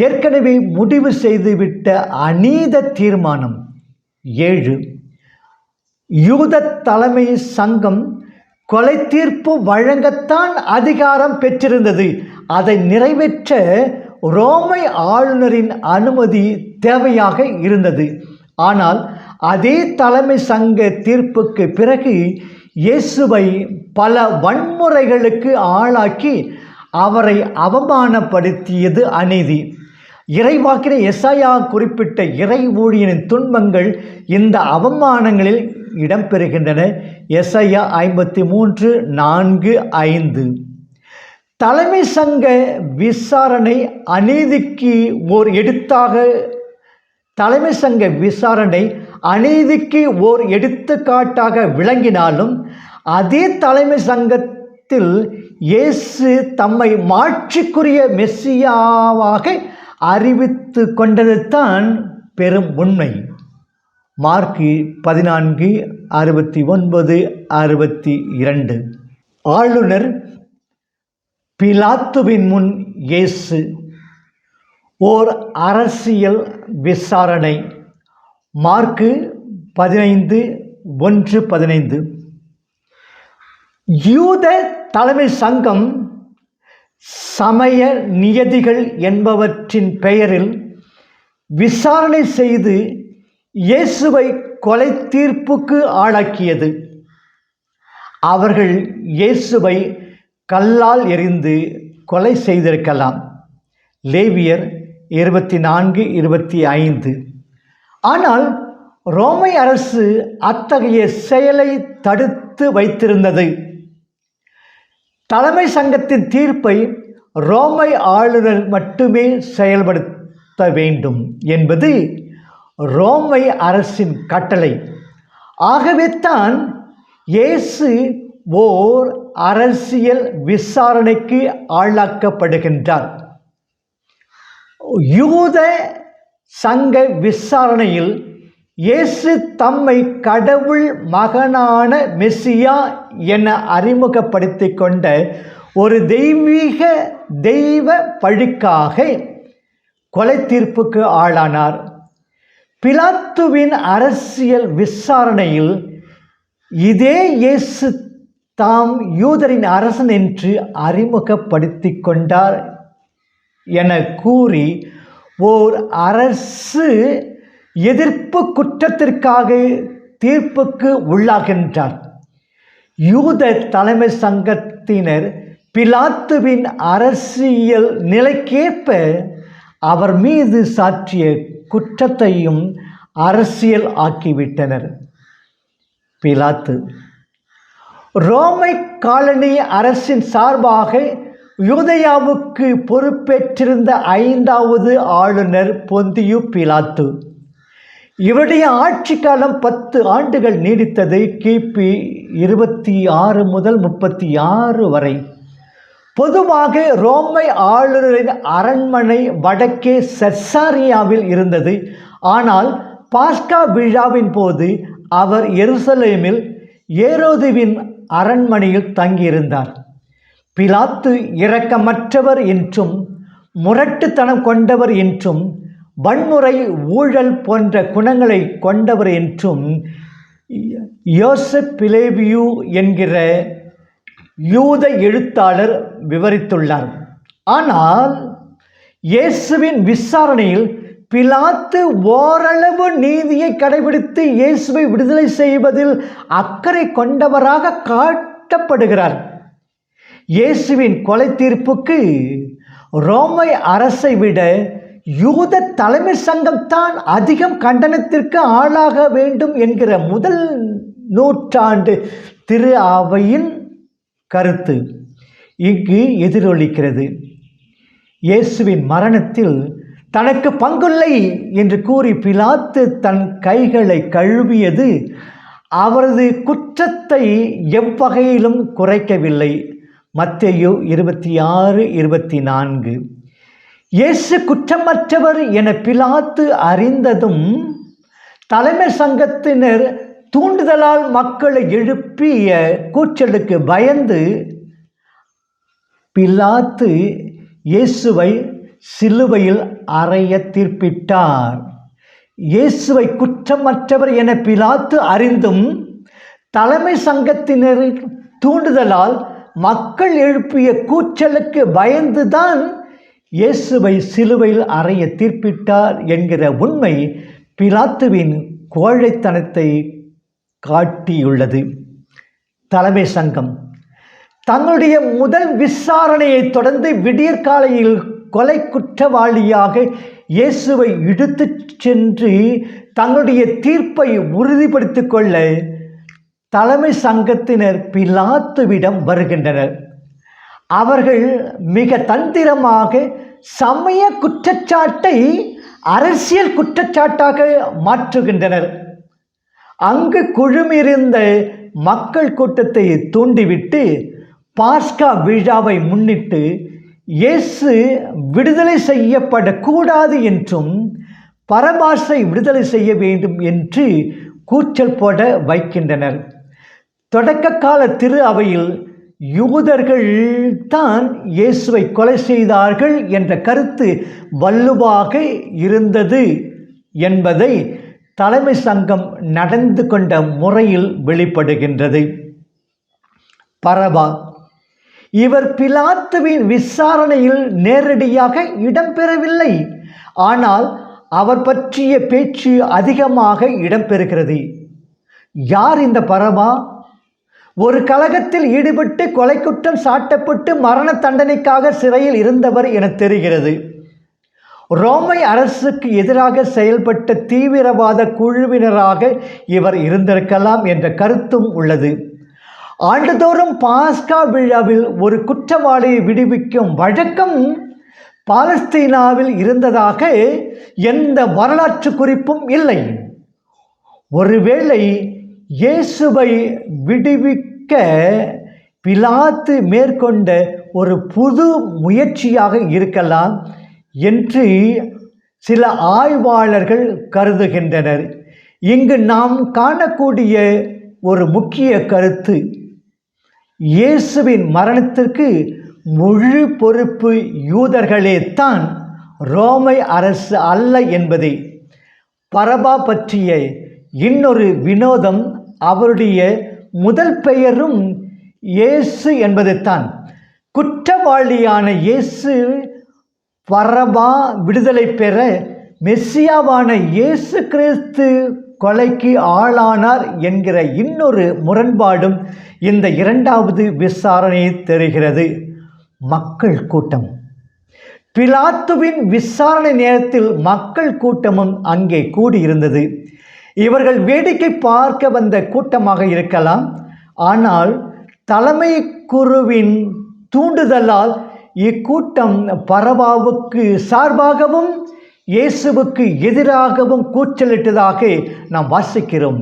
ஏற்கனவே முடிவு செய்துவிட்ட அநீத தீர்மானம். 7. யூத தலைமை சங்கம் கொலை தீர்ப்பு வழங்கத்தான் அதிகாரம் பெற்றிருந்தது. அதை நிறைவேற்ற ரோமை ஆளுநரின் அனுமதி தேவையாக இருந்தது. ஆனால் அதே தலைமை சங்க தீர்ப்புக்கு பிறகு இயேசுவை பல வன்முறைகளுக்கு ஆளாக்கி அவரை அவமானப்படுத்தியது அநீதி. இறைவாக்கினர் எசாயா குறிப்பிட்ட இறை ஊழியனின் துன்பங்கள் இந்த அவமானங்களில் இடம்பெறுகின்றன. எசாயா 53:4-5. தலைமை சங்க விசாரணை அநீதிக்கு ஓர் எடுத்துக்காட்டாக விளங்கினாலும் அதே தலைமை சங்கத்தில் இயேசு தம்மை மாட்சிக்குரிய மெசியாவாக அறிவித்து கொண்டது தான் பெரும் உண்மை. மார்க்கு 14:69-62. ஆளுநர் பிலாத்துவின் முன் இயேசு. ஓர் அரசியல் விசாரணை. மார்க்கு 15:1-15. யூத தலைமை சங்கம் சமய நியதிகள் என்பவற்றின் பெயரில் விசாரணை செய்து இயேசுவை கொலை தீர்ப்புக்கு ஆளாக்கியது. அவர்கள் இயேசுவை கல்லால் எறிந்து கொலை செய்திருக்கலாம். லேவியர் 24:25. ஆனால் ரோமை அரசு அத்தகைய செயலை தடுத்து வைத்திருந்தது. தலைமை சங்கத்தின் தீர்ப்பை ரோமை ஆளுநர் மட்டுமே செயல்படுத்த வேண்டும் என்பது ரோமை அரசின் கட்டளை. ஆகவே தான் இயேசு ஓர் அரசியல் விசாரணைக்கு ஆளாக்கப்படுகின்றார். யூத சங்க விசாரணையில் இயேசு தம்மை கடவுள் மகனான மெசியா என அறிமுகப்படுத்தி கொண்ட ஒரு தெய்வ பழிக்காக கொலை தீர்ப்புக்கு ஆளானார். பிலாத்துவின் அரசியல் விசாரணையில் இதே இயேசு தாம் யூதரின் அரசன் என்று அறிமுகப்படுத்தி கொண்டார் என கூறி ஓர் அரசு எதிர்ப்பு குற்றத்திற்காக தீர்ப்புக்கு உள்ளாகின்றார். யூத தலைமை சங்கத்தினர் பிலாத்துவின் அரசியல் நிலைக்கேற்ப அவர் மீது சாற்றிய குற்றத்தையும் அரசியல் ஆக்கிவிட்டனர். பிலாத்து ரோமை காலனி அரசின் சார்பாக யூதேயாவுக்கு பொறுப்பேற்றிருந்த 5வது ஆளுநர் பொந்தியு பிலாத்து. இவருடைய ஆட்சி காலம் 10 ஆண்டுகள் நீடித்தது. கிபி 26 முதல் 36 வரை. பொதுவாக ரோமை ஆளுநரின் அரண்மனை வடக்கே செசாரியாவில் இருந்தது. ஆனால் பாஸ்கா விழாவின் போது அவர் எருசலேமில் ஏரோதுவின் அரண்மனையில் தங்கியிருந்தார். பிலாத்து இரக்கமற்றவர் என்றும் முரட்டுத்தனம் கொண்டவர் என்றும் வன்முறை ஊழல் போன்ற குணங்களை கொண்டவர் என்றும் யோசப் பிலேவியு என்கிற யூத எழுத்தாளர் விவரித்துள்ளார். ஆனால் இயேசுவின் விசாரணையில் பிலாத்து ஓரளவு நீதியை கடைபிடித்து இயேசுவை விடுதலை செய்வதில் அக்கறை கொண்டவராக காட்டப்படுகிறார். இயேசுவின் கொலை தீர்ப்புக்கு ரோமை அரசை விட யூத தலைமை சங்கம் தான் அதிகம் கண்டனத்திற்கு ஆளாக வேண்டும் என்கிற முதல் நூற்றாண்டு திரு அவையின் கருத்து இங்கு எதிரொலிக்கிறது. இயேசுவின் மரணத்தில் தனக்கு பங்குள்ளை என்று கூறி பிலாத்து தன் கைகளை கழுவியது அவரது குற்றத்தை எவ்வகையிலும் குறைக்கவில்லை. மத்தேயு 26:24. இயேசு குற்றமற்றவர் என பிலாத்து அறிந்ததும் தலைமை சங்கத்தினர் தூண்டுதலால் மக்களை எழுப்பிய கூச்சலுக்கு பயந்து பிலாத்து இயேசுவை சிலுவையில் அறைய தீர்ப்பிட்டார். இயேசுவை குற்றமற்றவர் என பிலாத்து அறிந்தும் தலைமை சங்கத்தினரின் தூண்டுதலால் மக்கள் எழுப்பிய கூச்சலுக்கு பயந்துதான் இயேசுவை சிலுவையில் அறைய தீர்ப்பிட்டார் என்கிற உண்மை பிலாத்துவின் கோழைத்தனத்தை காட்டியுள்ளது. தலைமை சங்கம் தங்களுடைய முதல் விசாரணையை தொடர்ந்து விடியற்காலையில் கொலை குற்றவாளியாக இயேசுவை இழுத்துச் சென்று தங்களுடைய தீர்ப்பை உறுதிப்படுத்திக் கொள்ள தலைமை சங்கத்தினர் பிலாத்துவிடம் வருகின்றனர். அவர்கள் மிக தந்திரமாக சமய குற்றச்சாட்டை அரசியல் குற்றச்சாட்டாக மாற்றுகின்றனர். அங்கு குழுமியிருந்த மக்கள் கூட்டத்தை தூண்டிவிட்டு பாஸ்கா விழாவை முன்னிட்டு இயேசு விடுதலை செய்யப்படக்கூடாது என்றும் பரபாசை விடுதலை செய்ய வேண்டும் என்று கூச்சல் போட வைக்கின்றனர். தொடக்க கால திரு அவையில் யூதர்கள் தான் இயேசுவை கொலை செய்தார்கள் என்ற கருத்து வலுவாக இருந்தது என்பதை தலைமை சங்கம் நடந்து கொண்ட முறையில் வெளிப்படுகின்றது. பரபா இவர் பிலாத்துவின் விசாரணையில் நேரடியாக இடம்பெறவில்லை. ஆனால் அவர் பற்றிய பேச்சு அதிகமாக இடம்பெறுகிறது. யார் இந்த பரபா? ஒரு கலகத்தில் ஈடுபட்டு கொலை குற்றம் சாட்டப்பட்டு மரண தண்டனைக்காக சிறையில் இருந்தவர் என தெரிகிறது. ரோமை அரசுக்கு எதிராக செயல்பட்ட தீவிரவாத குழுவினராக இவர் இருந்திருக்கலாம் என்ற கருத்தும் உள்ளது. ஆண்டுதோறும் பாஸ்கா விழாவில் ஒரு குற்றவாளியை விடுவிக்கும் வழக்கம் பாலஸ்தீனாவில் இருந்ததாக எந்த வரலாற்று குறிப்பும் இல்லை. ஒருவேளை இயேசுவை விடுவிக்க பிலாத்து மேற்கொண்ட ஒரு புது முயற்சியாக இருக்கலாம் என்று சில ஆய்வாளர்கள் கருதுகின்றனர். இங்கு நாம் காணக்கூடிய ஒரு முக்கிய கருத்து, இயேசுவின் மரணத்திற்கு முழு பொறுப்பு யூதர்களே தான், ரோமை அரசு அல்ல என்பதே. பரபா பற்றிய இன்னொரு வினோதம் அவருடைய முதல் பெயரும் இயேசு என்பதுதான். குற்றவாளியான இயேசு பரபா விடுதலை பெற மெஸ்ஸியாவான இயேசு கிறிஸ்து கொலைக்கு ஆளானார் என்கிற இன்னொரு முரண்பாடும் இந்த இரண்டாவது விசாரணையை தெரிகிறது. மக்கள் கூட்டம் பிலாத்துவின் விசாரணை நேரத்தில் மக்கள் கூட்டமும் அங்கே கூடியிருந்தது. இவர்கள் வேடிக்கை பார்க்க வந்த கூட்டமாக இருக்கலாம். ஆனால் தலைமை குருவின் தூண்டுதலால் இக்கூட்டம் பரபாவுக்கு சார்பாகவும் இயேசுவுக்கு எதிராகவும் கூச்சலிட்டதாக நாம் வாசிக்கிறோம்.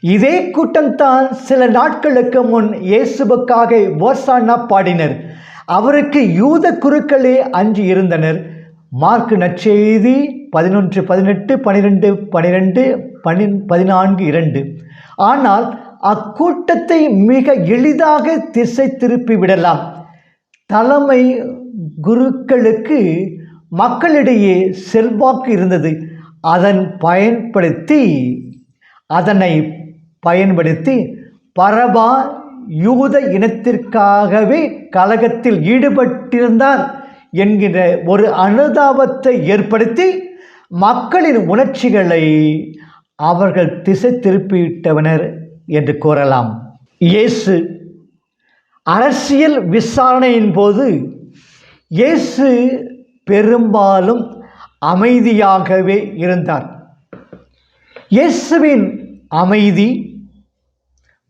இதே கூட்டம்தான் சில நாட்களுக்கு முன் இயேசுவுக்காக ஓசானா பாடினர். அவருக்கு யூத குருக்களே அஞ்சி இருந்தனர். மார்க்கு நற்செய்தி 11:18, 12:12, 14:2. ஆனால் அக்கூட்டத்தை மிக எளிதாக திசை திருப்பி விடலாம். தலைமை குருக்களுக்கு மக்களிடையே செல்வாக்கு இருந்தது. அதனை பயன்படுத்தி பரபா யூத இனத்திற்காகவே கலகத்தில் ஈடுபட்டிருந்தார் என்கிற ஒரு அனுதாபத்தை ஏற்படுத்தி மக்களின் உணர்ச்சிகளை அவர்கள் திசை திருப்பிவிட்டனர் என்று கூறலாம். இயேசு அரசியல் விசாரணையின் போது இயேசு பெரும்பாலும் அமைதியாகவே இருந்தார். இயேசுவின் அமைதி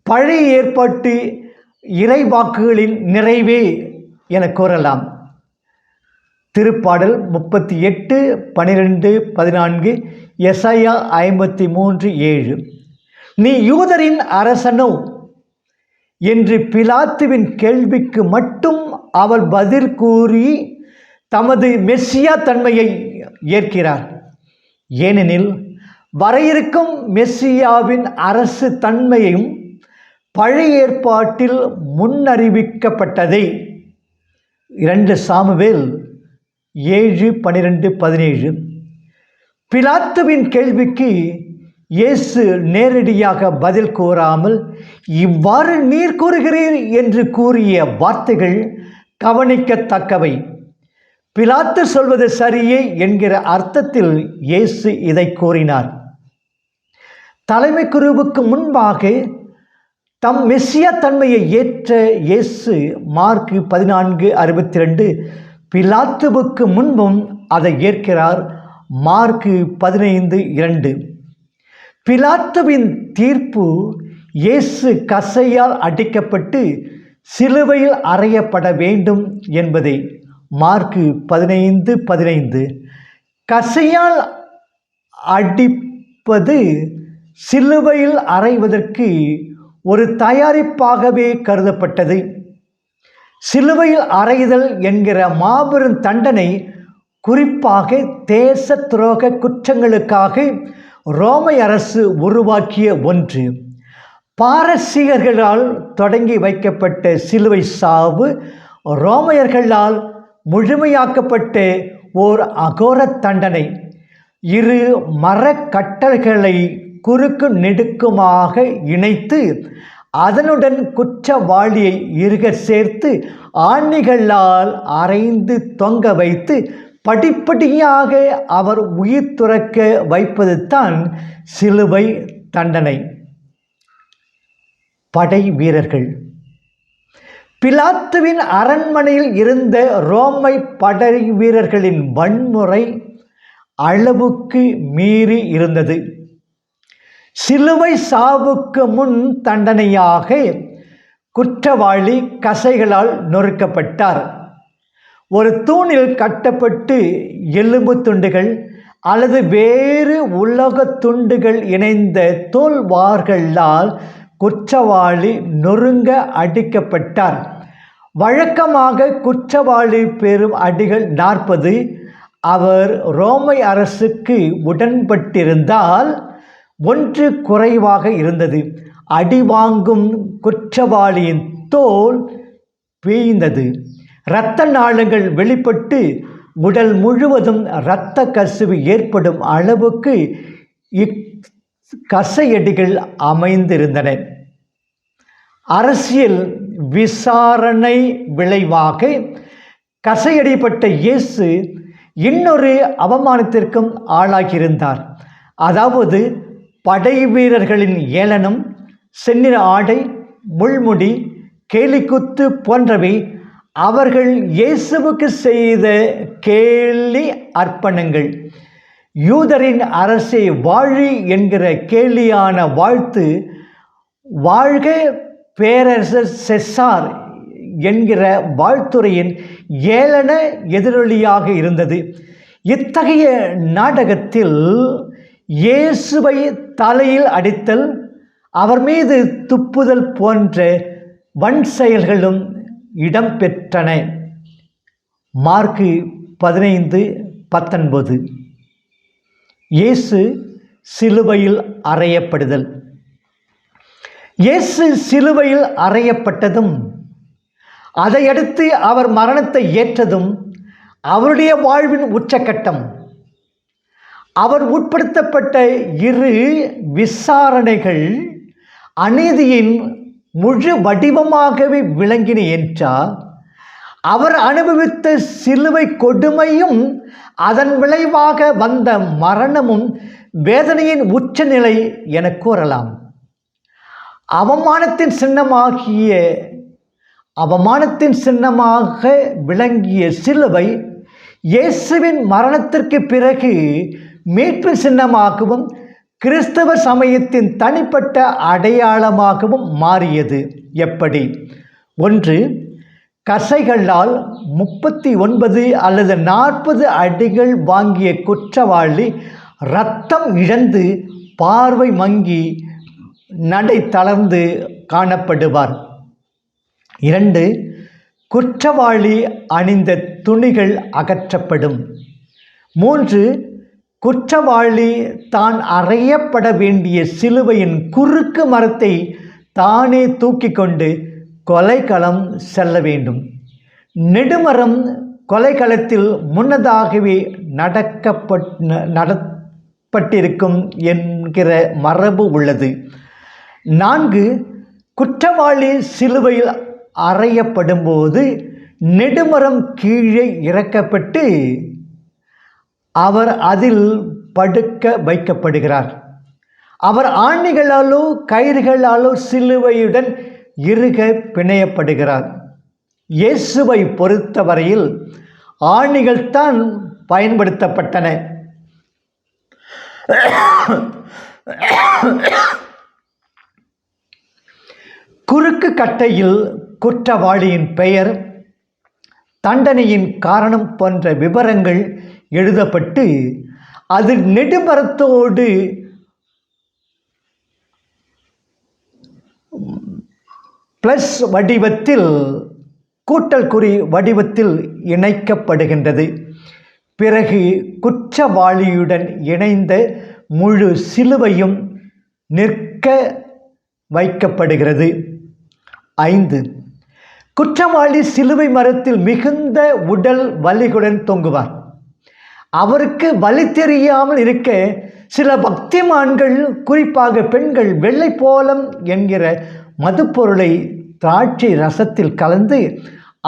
பழைய ஏற்பாட்டு இறைவாக்குகளின் நிறைவே என கூறலாம். திருப்பாடல் 38, 12, 14, எசாயா 53:7. நீ யூதரின் அரசனோ என்று பிலாத்துவின் கேள்விக்கு மட்டும் அவர் பதில் கூறி தமது மெஸ்ஸியா தன்மையை ஏற்கிறார். ஏனெனில் வர இருக்கும் மெஸ்ஸியாவின் அரசு தன்மையும் பழைய ஏற்பாட்டில் முன்னறிவிக்கப்பட்டதை 2 சாமுவேல் 7:12-17. பிலாத்துவின் கேள்விக்கு இயேசு நேரடியாக பதில் கூறாமல் இவ்வாறு நீர் கூறுகிறீர் என்று கூறிய வார்த்தைகள் கவனிக்கத்தக்கவை. பிலாத்து சொல்வது சரியே என்கிற அர்த்தத்தில் இயேசு இதை கூறினார். தலைமை குருவுக்கு முன்பாக தம் மெஸ்ஸியா தன்மையை ஏற்ற இயேசு மார்க்கு 14:62 பிலாத்துவுக்கு முன்பும் அதை ஏற்கிறார். மார்க்கு 15:2. பிலாத்துவின் தீர்ப்பு இயேசு கசையால் அடிக்கப்பட்டு சிலுவையில் அறையப்பட வேண்டும் என்பதை. மார்க்கு 15:15. கசையால் அடிப்பது சிலுவையில் அறைவதற்கு ஒரு தயாரிப்பாகவே கருதப்பட்டது. சிலுவையில் அறைதல் என்கிற மாபெரும் தண்டனை குறிப்பாக தேச துரோக குற்றங்களுக்காக ரோமை அரசு உருவாக்கிய ஒன்று. பாரசீகர்களால் தொடங்கி வைக்கப்பட்ட சிலுவை சாவு ரோமையர்களால் முழுமையாக்கப்பட்ட ஓர் அகோர தண்டனை. 2 மரக்கட்டல்களை குறுக்கு நெடுக்குமாக இணைத்து அதனுடன் குற்றவாளியை இறுக சேர்த்து ஆணிகளால் அரைந்து தொங்க வைத்து படிப்படியாக அவர் உயிர் துறக்க வைப்பது தான் சிலுவை தண்டனை. படை வீரர்கள். பிலாத்துவின் அரண்மனையில் இருந்த ரோமை படை வீரர்களின் வன்முறை அளவுக்கு மீறி இருந்தது. சிலுவை சாவுக்கு முன் தண்டனையாக குற்றவாளி கசைகளால் நொறுக்கப்பட்டார். ஒரு தூணில் கட்டப்பட்டு எலும்பு துண்டுகள் அல்லது வேறு உலோக துண்டுகள் இணைந்த தோல்வார்களால் குற்றவாளி நொறுங்க அடிக்கப்பட்டார். வழக்கமாக குற்றவாளி பெறும் அடிகள் 40. அவர் ரோமை அரசுக்கு உடன்பட்டிருந்தால் 1 குறைவாக இருந்தது. அடி வாங்கும் குற்றவாளியின் தோல் வீழ்ந்தது. இரத்த நாளங்கள் வெளிப்பட்டு உடல் முழுவதும் இரத்த கசிவு ஏற்படும் அளவுக்கு கசையடிகள் அமைந்திருந்தன. அரசியல் விசாரணை விளைவாக கசையடிப்பட்ட இயேசு இன்னொரு அவமானத்திற்கும் ஆளாகியிருந்தார். அதாவது படை வீரர்களின் ஏளனம், செந்நிற ஆடை, முள்முடி, கேலிக்குத்து போன்றவை அவர்கள் இயேசுவுக்கு செய்த கேலி அர்ப்பணங்கள். யூதரின் அரசே வாழி என்கிற கேலியான வாழ்த்து வாழ்க பேரரசர் செசார் என்கிற வாழ்த்துறையின் ஏளன எதிரொலியாக இருந்தது. இத்தகைய நாடகத்தில் இயேசுவை தலையில் அடித்தல், அவர் மீது துப்புதல் போன்ற வன் செயல்களும் இடம்பெற்றன. மார்க்கு 15:19. இயேசு சிலுவையில் அறையப்படுதல். இயேசு சிலுவையில் அறையப்பட்டதும் அதையடுத்து அவர் மரணத்தை ஏற்றதும் அவருடைய வாழ்வின் உச்சக்கட்டம். அவர் உட்படுத்தப்பட்ட 2 விசாரணைகள் அநீதியின் முழு வடிவமாகவே விளங்கின என்றால், அவர் அனுபவித்த சிலுவை கொடுமையும் அதன் விளைவாக வந்த மரணமும் வேதனையின் உச்சநிலை என கூறலாம். அவமானத்தின் சின்னமாக விளங்கிய சிலுவை இயேசுவின் மரணத்திற்கு பிறகு மீட்பின் சின்னமாகவும் கிறிஸ்தவ சமயத்தின் தனிப்பட்ட அடையாளமாகவும் மாறியது. எப்படி? 1. கசைகளால் 39 அல்லது 40 அடிகள் வாங்கிய குற்றவாளி இரத்தம் இழந்து பார்வை மங்கி நடை தளர்ந்து காணப்படுவார். 2. குற்றவாளி அணிந்த துணிகள் அகற்றப்படும். 3. குற்றவாளி தான் அறையப்பட வேண்டிய சிலுவையின் குறுக்கு மரத்தை தானே தூக்கி கொண்டு கொலைக்களம் செல்ல வேண்டும். நெடுமரம் கொலைக்களத்தில் முன்னதாகவே நடப்பட்டிருக்கும் என்கிற மரபு உள்ளது. 4. குற்றவாளி சிலுவையில் அறையப்படும்போது நெடுமரம் கீழே இறக்கப்பட்டு அவர் அதில் படுக்க வைக்கப்படுகிறார். அவர் ஆணிகளாலோ கயிறுகளாலோ சிலுவையுடன் இறுக பிணையப்படுகிறார். இயேசுவை பொறுத்தவரையில் ஆணிகள் தான் பயன்படுத்தப்பட்டன. குறுக்கு கட்டையில் குற்றவாளியின் பெயர், தண்டனையின் காரணம் போன்ற விவரங்கள் எழுதப்பட்டு அது நெடுமரத்தோடு பிளஸ் வடிவத்தில் கூட்டல் குறி வடிவத்தில் இணைக்கப்படுகின்றது. பிறகு குற்றவாளியுடன் இணைந்த முழு சிலுவையும் நிற்க வைக்கப்படுகிறது. 5. குற்றவாளி சிலுவை மரத்தில் மிகுந்த உடல் வலிகளுடன் தொங்குவார். அவருக்கு வலி தெரியாமல் இருக்க சில பக்திமான்கள், குறிப்பாக பெண்கள், வெள்ளை போலம் என்கிற மதுப்பொருளை திராட்சை ரசத்தில் கலந்து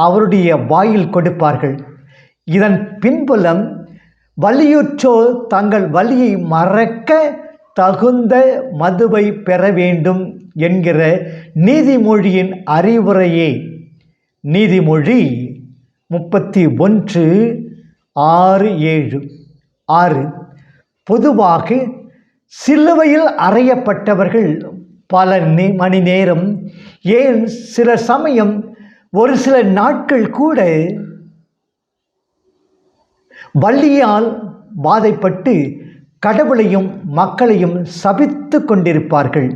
அவருடைய வாயில் கொடுப்பார்கள். இதன் பின்புலம் வலியுற்றோர் தங்கள் வலியை மறக்க தகுந்த மதுவை பெற வேண்டும் என்கிற நீதிமொழியின் அறிவுரையே. நீதிமொழி 31:6-7. 6. பொதுவாக சிலுவையில் அறையப்பட்டவர்கள் பல மணி நேரம், ஏன் சில சமயம் ஒரு சில நாட்கள் கூட வலியால் பாதைப்பட்டு கடவுளையும் மக்களையும் சபித்து கொண்டிருப்பார்கள்.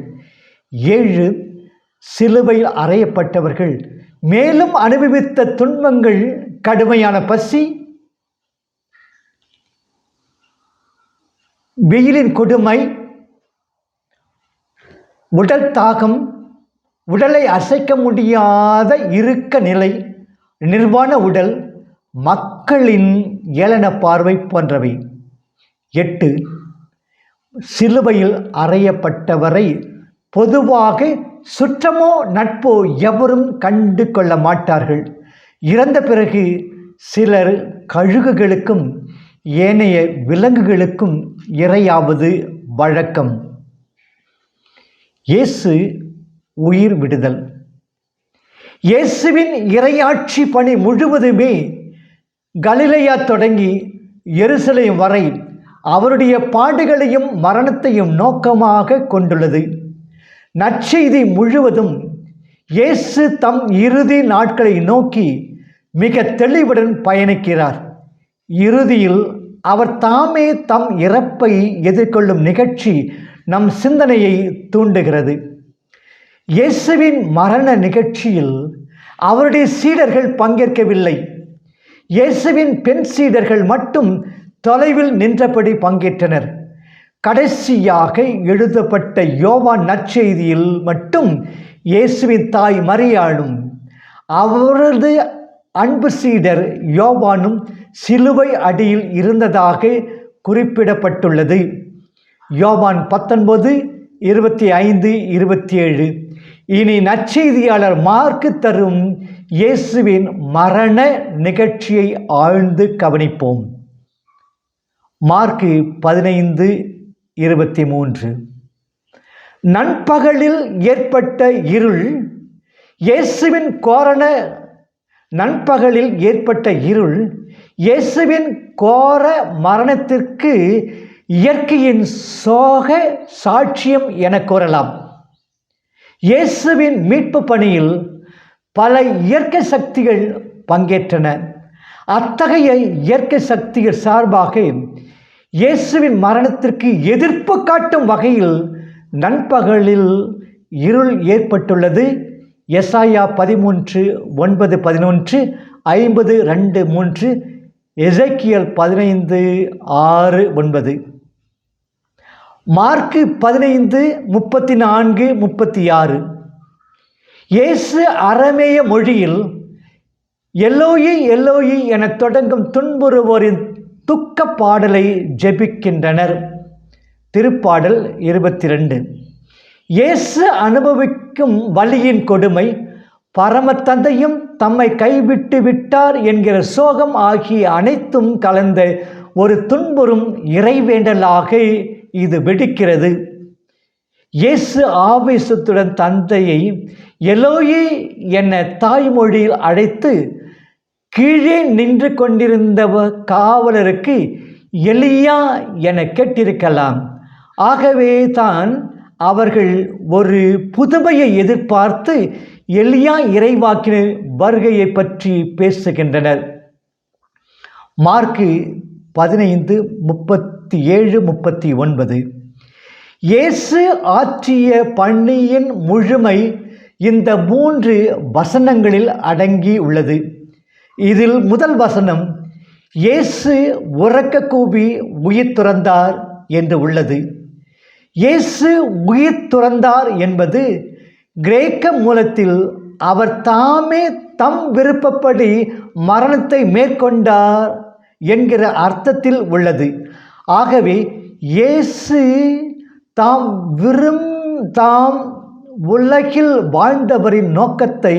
7. சிலுவையில் அறையப்பட்டவர்கள் மேலும் அனுபவித்த துன்பங்கள் கடுமையான பசி, வெயிலின் கொடுமை, உடல் தாகம், உடலை அசைக்க முடியாத இறுக்க நிலை, நிர்வாண உடல், மக்களின் ஏளன பார்வை போன்றவை. 8. சிலுவையில் அறையப்பட்டவரை பொதுவாக சுற்றமோ நட்போ எவரும் கண்டு கொள்ள மாட்டார்கள். இறந்த பிறகு சிலர் கழுகுகளுக்கும் ஏனைய விலங்குகளுக்கும் இரையாவது வழக்கம். இயேசு உயிர் விடுதல். இயேசுவின் இறையாட்சி பணி முழுவதுமே கலிலேயா தொடங்கி எருசலேம் வரை அவருடைய பாடுகளையும் மரணத்தையும் நோக்கமாக கொண்டுள்ளது. நற்செய்தி முழுவதும் இயேசு தம் இறுதி நாட்களை நோக்கி மிக தெளிவுடன் பயணிக்கிறார். இறுதியில் அவர் தாமே தம் இறப்பை எதிர்கொள்ளும் நிகழ்ச்சி நம் சிந்தனையை தூண்டுகிறது. இயேசுவின் மரண நிகழ்ச்சியில் அவருடைய சீடர்கள் பங்கேற்கவில்லை. இயேசுவின் பெண் சீடர்கள் மட்டும் தொலைவில் நின்றபடி பங்கேற்றனர். கடைசியாக எழுதப்பட்ட யோவான் நற்செய்தியில் மட்டும் இயேசுவின் தாய் மரியாளும் அவரது அன்பு சீடர் யோவானும் சிலுவை அடியில் இருந்ததாக குறிப்பிடப்பட்டுள்ளது. யோவான் 19:25-27. இனி நற்செய்தியாளர் மார்க்கு தரும் இயேசுவின் மரண நிகழ்ச்சியை ஆழ்ந்து கவனிப்போம். மார்க்கு 15:23. நண்பகலில் ஏற்பட்ட இருள் இயேசுவின் நண்பகலில் ஏற்பட்ட இருள் இயேசுவின் கோர மரணத்திற்கு இயற்கையின் சோக சாட்சியம் என கூறலாம். இயேசுவின் மீட்பு பணியில் பல இயற்கை சக்திகள் பங்கேற்றன. அத்தகைய இயற்கை சக்திகள் சார்பாக இயேசுவின் மரணத்திற்கு எதிர்ப்பு காட்டும் வகையில் நண்பகலில் இருள் ஏற்பட்டுள்ளது. எசாயா 13:9-11, 50:2-3, எசேக்கியேல் 15:6-9. மார்க்கு 15:34-36. இயேசு அரமேய மொழியில் எலோயி எலோயி என தொடங்கும் துன்புறுவோரின் துக்க பாடலை ஜெபிக்கின்றனர். திருப்பாடல் 22. இயேசு அனுபவிக்கும் வலியின் கொடுமை, பரம தந்தையும் தம்மை கைவிட்டு விட்டார் என்கிற சோகம் ஆகிய அனைத்தும் கலந்த ஒரு துன்புறும் இறைவேண்டலாக இது வெடிக்கிறது. இயேசு ஆவேசத்துடன் தந்தையை எலோயி என தாய்மொழியில் அழைத்து கீழே நின்று கொண்டிருந்த காவலருக்கு எலியா என கேட்டிருக்கலாம். ஆகவே தான் அவர்கள் ஒரு புதுமையை எதிர்பார்த்து எலியா இறைவாக்கினர் வருகையை பற்றி பேசுகின்றனர். மார்க்கு 15:37-39. இயேசு ஆற்றிய பணியின் முழுமை இந்த 3 வசனங்களில் அடங்கி உள்ளது. இதில் முதல் வசனம் இயேசு உரக்க கூவி உயிர் துறந்தார் என்று உள்ளது. இயேசு உயிர் துறந்தார் என்பது கிரேக்க மூலத்தில் அவர் தாமே தம் விருப்பப்படி மரணத்தை மேற்கொண்டார் என்கிற அர்த்தத்தில் உள்ளது. ஆகவே இயேசு தாம் உலகில் வாழ்ந்தவரின் நோக்கத்தை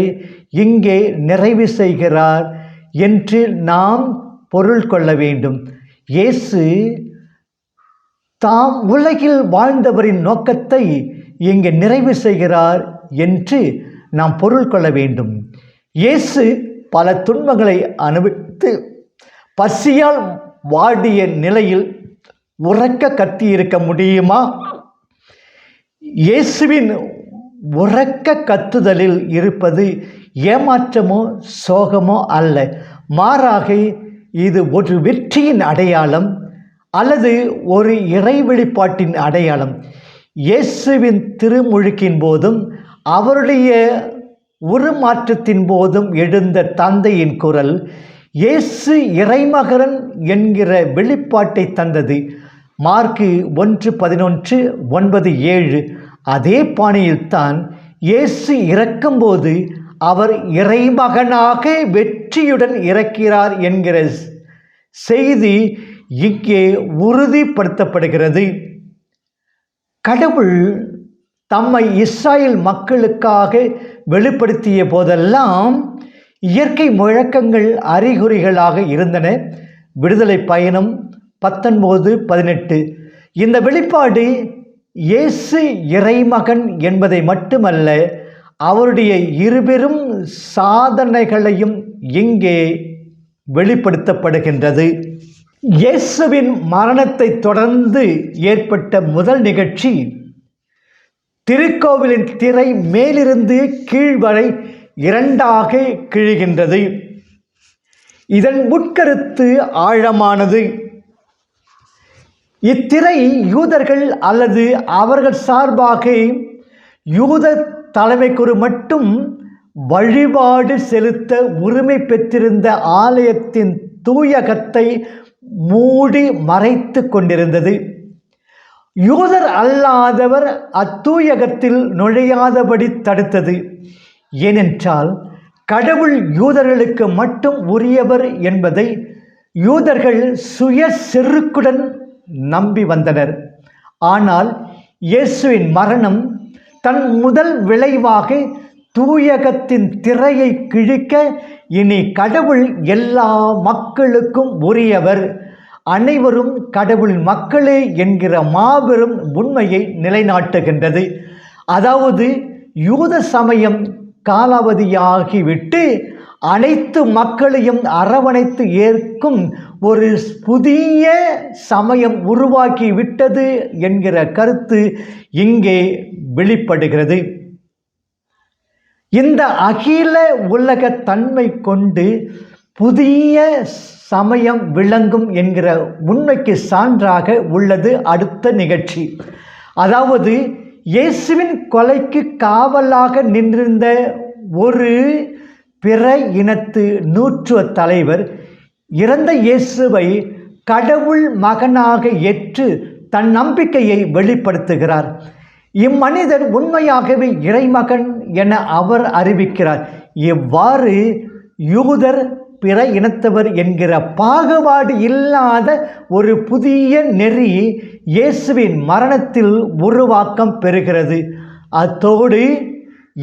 இங்கே நிறைவு செய்கிறார் என்று நாம் பொருள் கொள்ள வேண்டும். இயேசு தாம் உலகில் வாழ்ந்தவரின் நோக்கத்தை இங்கே நிறைவு செய்கிறார் என்று நாம் பொருள் கொள்ள வேண்டும். இயேசு பல துன்பங்களை அனுபவித்து பசியால் வாடிய நிலையில் உரக்க கத்தியிருக்க முடியுமா? இயேசுவின் உரக்க கத்துதலில் இருப்பது ஏமாற்றமோ சோகமோ அல்ல. மாறாக இது ஒரு வெற்றியின் அடையாளம் அல்லது ஒரு இறை வெளிப்பாட்டின் அடையாளம். இயேசுவின் திருமுழுக்கின் போதும் அவருடைய உருமாற்றத்தின் போதும் எழுந்த தந்தையின் குரல் இயேசு இறைமகன் என்கிற வெளிப்பாட்டை தந்தது. மார்க்கு 1:11-9-7. அதே பாணியில்தான் இயேசு இறக்கும்போது அவர் இறைமகனாக வெற்றியுடன் இறக்கிறார் என்கிற செய்தி இங்கே உறுதிப்படுத்தப்படுகிறது. கடவுள் தம்மை இஸ்ராயேல் மக்களுக்காக வெளிப்படுத்திய போதெல்லாம் இயற்கை முழக்கங்கள் அறிகுறிகளாக இருந்தன. விடுதலை பயணம் 19:18. இந்த வெளிப்பாடு இயேசு இறைமகன் என்பதை மட்டுமல்ல, அவருடைய இருபெரும் சாதனைகளையும் இங்கே வெளிப்படுத்தப்படுகின்றது. இயேசுவின் மரணத்தை தொடர்ந்து ஏற்பட்ட முதல் நிகழ்ச்சி திருக்கோவிலின் திரை மேலிருந்து கீழ் வரை இரண்டாக கிழிகின்றது. இதன் உட்கருத்து ஆழமானது. இத்திரை யூதர்கள் அல்லது அவர்கள் சார்பாக யூத தலைமைக்குரு மட்டும் வழிபாடு செலுத்த உரிமை பெற்றிருந்த ஆலயத்தின் தூயகத்தை மூடி மறைத்து கொண்டிருந்தது. யூதர் அல்லாதவர் அத்தூயகத்தில் நுழையாதபடி தடுத்தது. ஏனென்றால் கடவுள் யூதர்களுக்கு மட்டும் உரியவர் என்பதை யூதர்கள் சுய செருக்குடன் நம்பி வந்தனர். ஆனால் இயேசுவின் மரணம் தன் முதல் விளைவாக தூயகத்தின் திரையை கிழிக்க, இனி கடவுள் எல்லா மக்களுக்கும் உரியவர், அனைவரும் கடவுளின் மக்களே என்கிற மாபெரும் உண்மையை நிலைநாட்டுகின்றது. அதாவது யூத சமயம் காலாவதியாகிவிட்டு அனைத்து மக்களையும் அரவணைத்து ஏற்கும் ஒரு புதிய சமயம் உருவாக்கிவிட்டது என்கிற கருத்து இங்கே வெளிப்படுகிறது. இந்த அகில உலக தன்மை கொண்டு புதிய சமயம் விளங்கும் என்கிற உண்மைக்கு சான்றாக உள்ளது அடுத்த நிகழ்ச்சி. அதாவது இயேசுவின் கொலைக்கு காவலாக நின்றிருந்த ஒரு பிற இனத்து நூற்றுவ தலைவர் இறந்த இயேசுவை கடவுள் மகனாக ஏற்று தன் நம்பிக்கையை வெளிப்படுத்துகிறார். இம்மனிதர் உண்மையாகவே இறைமகன் என அவர் அறிவிக்கிறார். இவ்வாறு யூதர் பிற இனத்தவர் என்கிற பாகுபாடு இல்லாத ஒரு புதிய நெறி இயேசுவின் மரணத்தில் உருவாக்கம் பெறுகிறது. அத்தோடு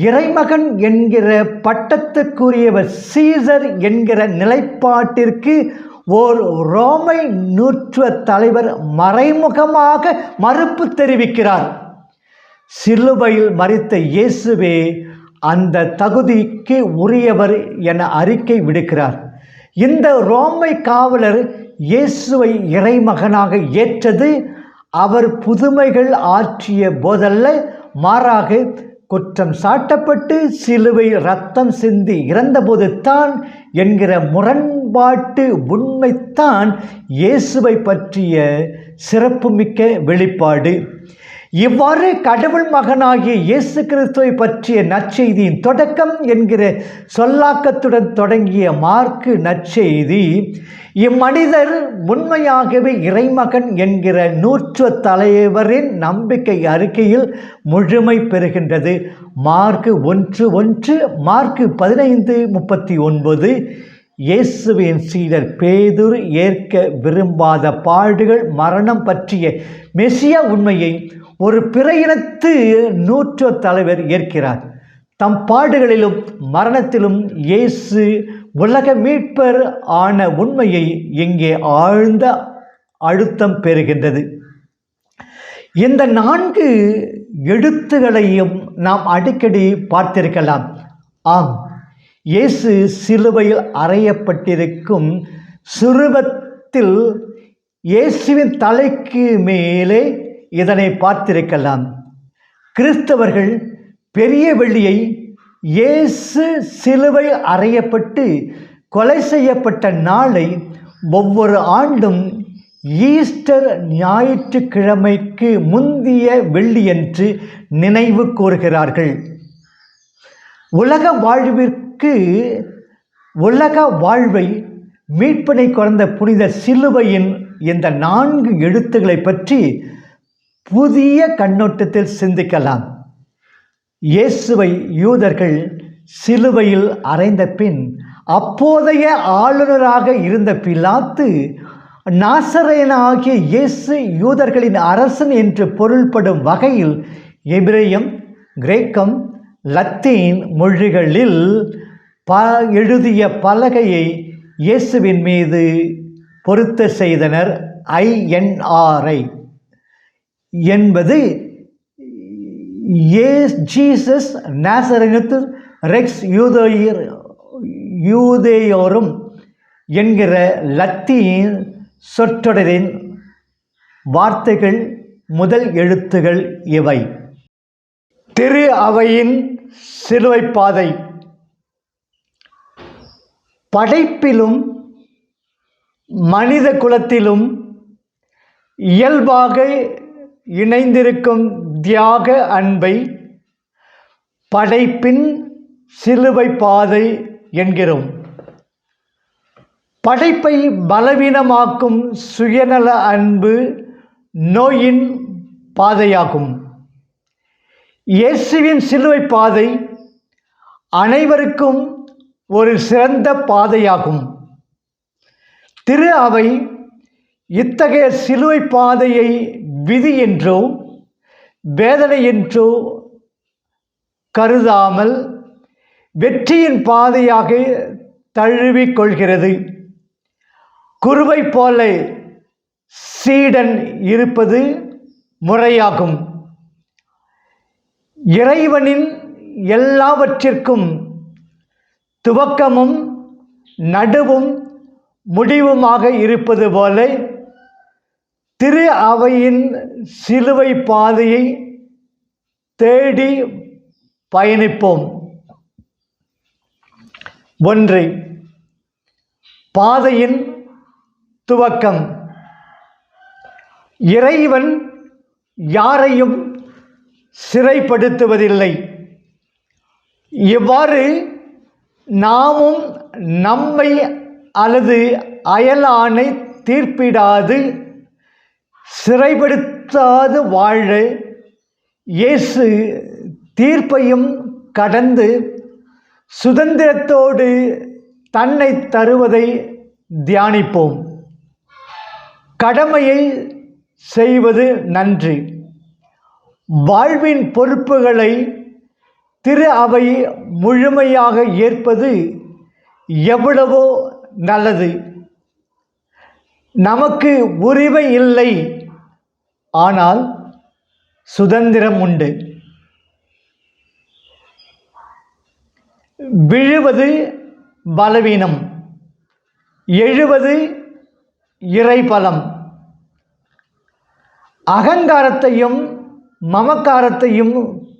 இறைமகன் என்கிற பட்டத்துக்குரியவர் சீசர் என்கிற நிலைப்பாட்டிற்கு ஓர் ரோமை நூற்றுவ தலைவர் மறைமுகமாக மறுப்பு தெரிவிக்கிறார். சிலுவையில் மரித்த இயேசுவே அந்த தகுதிக்கு உரியவர் என அறிக்கை விடுக்கிறார். இந்த ரோமை காவலர் இயேசுவை இறைமகனாக ஏற்றது அவர் புதுமைகள் ஆற்றிய போதல்ல, மாறாக குற்றம் சாட்டப்பட்டு சிலுவையில் இரத்தம் சிந்தி இறந்தபோது தான் என்கிற முரண்பாட்டு உண்மைத்தான் இயேசுவை பற்றிய சிறப்புமிக்க வெளிப்பாடு. இவ்வாறு கடவுள் மகனாகிய இயேசு கிறிஸ்துவை பற்றிய நற்செய்தியின் தொடக்கம் என்கிற சொல்லாக்கத்துடன் தொடங்கிய மார்க்கு நற்செய்தி இம்மனிதர் உண்மையாகவே இறைமகன் என்கிற நூற்றுவ தலைவரின் நம்பிக்கை அறிக்கையில் முழுமை பெறுகின்றது. Mark 1:1, mark 15:39. இயேசுவின் சீடர் பேதுரு ஏற்க விரும்பாத பாடுகள் மரணம் பற்றிய மெசியா உண்மையை ஒரு பிற இனத்து நூற்றுவ தலைவர் ஏற்கிறார். தம் பாடுகளிலும் மரணத்திலும் இயேசு உலக மீட்பர் ஆன உண்மையை இங்கே ஆழ்ந்த அழுத்தம் பெறுகின்றது. இந்த 4 எழுத்துகளையும் நாம் அடிக்கடி பார்த்திருக்கலாம். ஆம், இயேசு சிலுவையில் அறையப்பட்டிருக்கும் சுரூபத்தில் இயேசுவின் தலைக்கு மேலே இதனை பார்த்திருக்கலாம். கிறிஸ்தவர்கள் பெரிய வெள்ளியை இயேசு சிலுவை அறையப்பட்டு கொலை செய்யப்பட்ட நாளை ஒவ்வொரு ஆண்டும் ஈஸ்டர் ஞாயிற்றுக்கிழமைக்கு முந்திய வெள்ளியன்று நினைவு கூறுகிறார்கள். உலக வாழ்வை மீட்பினை கொண்ட புனித சிலுவையின் இந்த 4 எழுத்துக்களை பற்றி புதிய கண்ணோட்டத்தில் சிந்திக்கலாம். இயேசுவை யூதர்கள் சிலுவையில் அறைந்த பின் அப்போதைய ஆளுநராக இருந்த பிலாத்து நாசரேயனாகிய இயேசு யூதர்களின் அரசன் என்று பொருள்படும் வகையில் எபிரேயம், கிரேக்கம், லத்தீன் மொழிகளில் எழுதிய பலகையை இயேசுவின் மீது பொருத்த செய்தனர். INRI என்பது ஜீசஸ் நாசரேத்து ரெக்ஸ் யூதேயோரும் என்கிற லத்தீன் சொற்றொடரின் வார்த்தைகள் முதல் எழுத்துகள் இவை. திரு அவையின் சிலுவைப் பாதை. படைப்பிலும் மனித குலத்திலும் இயல்பாக இணைந்திருக்கும் தியாக அன்பை படைப்பின் சிலுவை பாதை என்கிறோம். படைப்பை பலவீனமாக்கும் சுயநல அன்பு நோயின் பாதையாகும். இயேசுவின் சிலுவை பாதை அனைவருக்கும் ஒரு சிறந்த பாதையாகும். திரு அவை இத்தகைய சிலுவை பாதையை விதி என்றோ வேதனை என்றோ கருதாமல் வெற்றியின் பாதையாக தழுவிக்கொள்கிறது. குருவை போல சீடன் இருப்பது முறையாகும். இறைவனின் எல்லாவற்றிற்கும் துவக்கமும் நடுவும் முடிவுமாக இருப்பது போல திரு அவையின் சிலுவை பாதையை தேடி பயணிப்போம். 1. பாதையின் துவக்கம். இறைவன் யாரையும் சிறைப்படுத்துவதில்லை. இவ்வாறு நாமும் நம்மை அல்லது அயலானை தீர்ப்பிடாது சிறைப்படுத்தாது வாழ இயேசு தீர்ப்பையும் கடந்து சுதந்திரத்தோடு தன்னை தருவதை தியானிப்போம். கடமையை செய்வது நன்று. வாழ்வின் பொறுப்புகளை திரு அவை முழுமையாக ஏற்பது எவ்வளவோ நல்லது. நமக்கு உரிமை இல்லை, ஆனால் சுதந்திரம் உண்டு. விழுவது பலவீனம், எழுவது இறைபலம். அகங்காரத்தையும் மமக்காரத்தையும்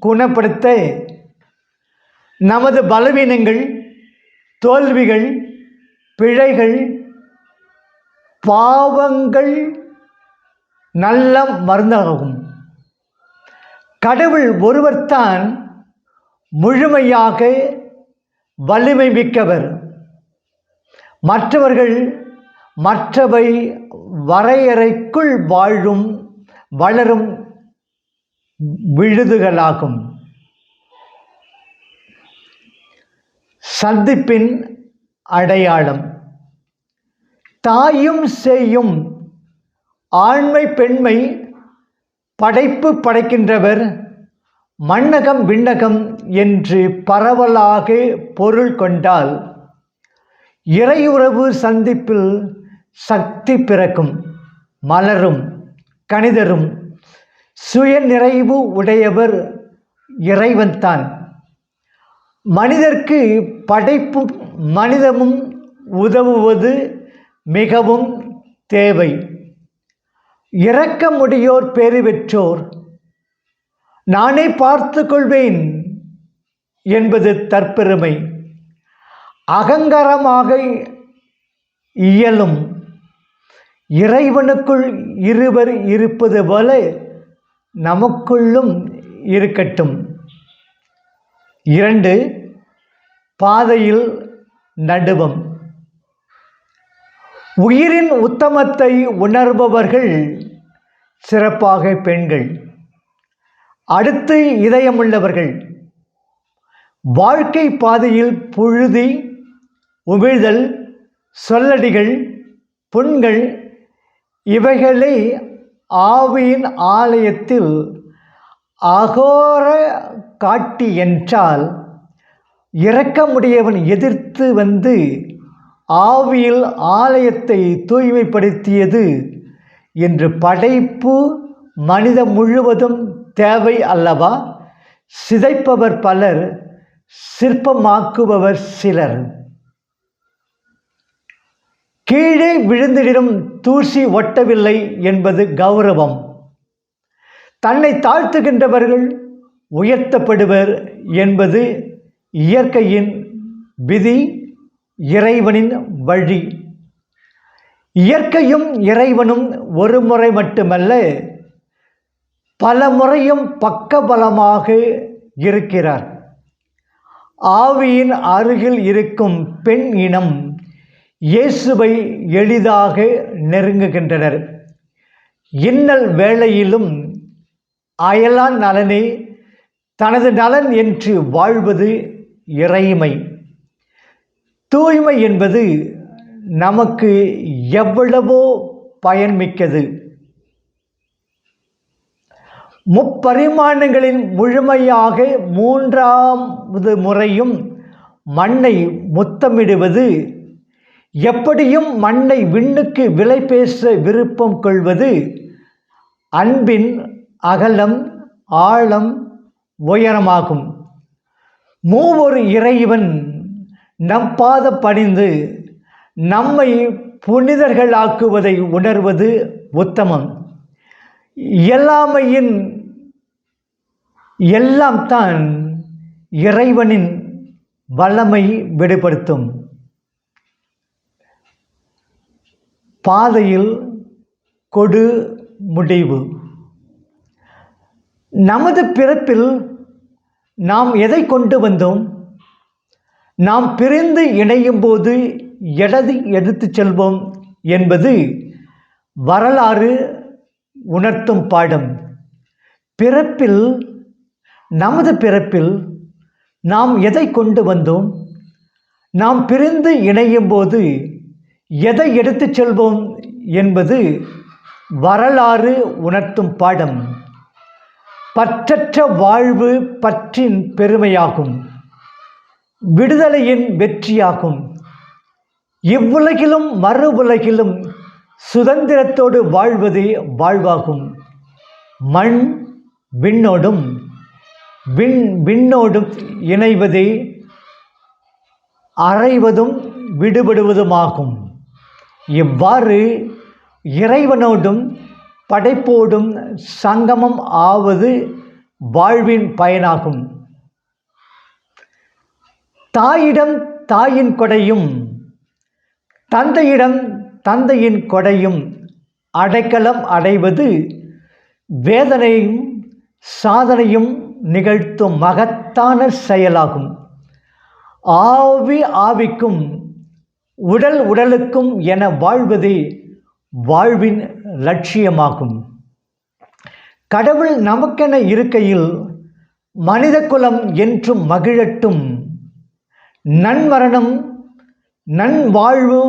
குணப்படுத்த நமது பலவீனங்கள், தோல்விகள், பிழைகள், பாவங்கள் நல்ல மருந்தாகும். கடவுள் ஒருவர்தான் முழுமையாக வலிமை மிக்கவர். மற்றவர்கள் மற்றவை வரையறைக்குள் வளரும் விழுதுகளாகும். சந்திப்பின் அடையாளம். தாயும் சேயும் ஆண்மை பெண்மை படைப்பு படைக்கின்றவர் மண்ணகம் விண்ணகம் என்று பரவலாக பொருள் கொண்டால் இறையுறவு சந்திப்பில் சக்தி பிறக்கும். மலரும் கணிதரும் சுயநிறைவு உடையவர் இறைவன்தான். மனிதர்க்கு படைப்பும் மனிதமும் உதவுவது மிகவும் தேவை. இரக்கமுடையோர் பேறு பெற்றோர். நானே பார்த்து கொள்வேன் என்பது தற்பெருமை. அகங்காரமாக இயலும். இறைவனுக்குள் இருவர் இருப்பது போல நமக்குள்ளும் இருக்கட்டும். 2. பாதையில் நடுவம். உயிரின் உத்தமத்தை உணர்பவர்கள் சிறப்பாக பெண்கள். அடுத்து இதயமுள்ளவர்கள். வாழ்க்கை பாதையில் புழுதி, உமிழ்தல், சொல்லடிகள், புண்கள் இவைகளை ஆவியின் ஆலயத்தில் அகோர காட்டி என்றால் இரக்கமுடையவன் எதிர்த்து வந்து ஆவியில் ஆலயத்தை தூய்மைப்படுத்தியது என்று படைப்பு மனித முழுவதும் தேவை அல்லவா சிதைப்பவர் பலர், சிற்பமாக்குபவர் சிலர். கீழே விழுந்திடும் தூசி ஒட்டவில்லை என்பது கௌரவம். தன்னை தாழ்த்துகின்றவர்கள் உயர்த்தப்படுவர் என்பது இயற்கையின் விதி, இறைவனின் வழி. இயற்கையும் இறைவனும் ஒரு முறை மட்டுமல்ல, பல முறையும் பக்கபலமாக இருக்கிறார். ஆவியின் அருகில் இருக்கும் பெண் இனம் இயேசுவை எளிதாக நெருங்குகின்றனர். இன்னல் வேளையிலும் அயலான் நலனே தனது நலன் என்று வாழ்வது இறைமை. தூய்மை என்பது நமக்கு எவ்வளவோ பயன்மிக்கது. முப்பரிமாணங்களின் முழுமையாக மூன்றாவது முறையும் மண்ணை முத்தமிடுவது, எப்படியும் மண்ணை விண்ணுக்கு விலை பேச விருப்பம் கொள்வது, அன்பின் அகலம், ஆழம், உயரமாகும். மூவொரு இறைவன் நம் பாத பணிந்து நம்மை புனிதர்களாக்குவதை உணர்வது உத்தமம். எல்லாமையின் எல்லாம் தான் இறைவனின் வல்லமை வெளிப்படுத்தும். பாதையில் கொடு முடிவு. நமது பிறப்பில் நாம் எதை கொண்டு வந்தோம்? நாம் பிரிந்து இணையும் போது எதை எடுத்து செல்வோம் என்பது வரலாறு உணர்த்தும் பாடம். நமது பிறப்பில் நாம் எதை கொண்டு வந்தோம்? நாம் பிரிந்து இணையும் போது எதை எடுத்து செல்வோம் என்பது வரலாறு உணர்த்தும் பாடம். பற்றற்ற வாழ்வு பற்றின் பெருமையாகும், விடுதலையின் வெற்றியாகும். இவ்வுலகிலும் மறு உலகிலும் சுதந்திரத்தோடு வாழ்வதே வாழ்வாகும். மண் விண்ணோடும் விண்ணோடும் இணைவதே அறைவதும் விடுபடுவதுமாகும். இவ்வாறு இறைவனோடும் படைப்போடும் சங்கமம் ஆவது வாழ்வின் பயனாகும். தாயிடம் தாயின் கொடையும், தந்தையிடம் தந்தையின் கொடையும் அடைக்கலம் அடைவது வேதனையும் சாதனையும் நிகழ்த்தும் மகத்தான செயலாகும். ஆவி ஆவிக்கும் உடல் உடலுக்கும் என வாழ்வதே வாழ்வின் லட்சியமாகும். கடவுள் நமக்கென இருக்கையில் மனித குலம் என்றும் மகிழட்டும். நன்மரணம் நன்வாழ்வு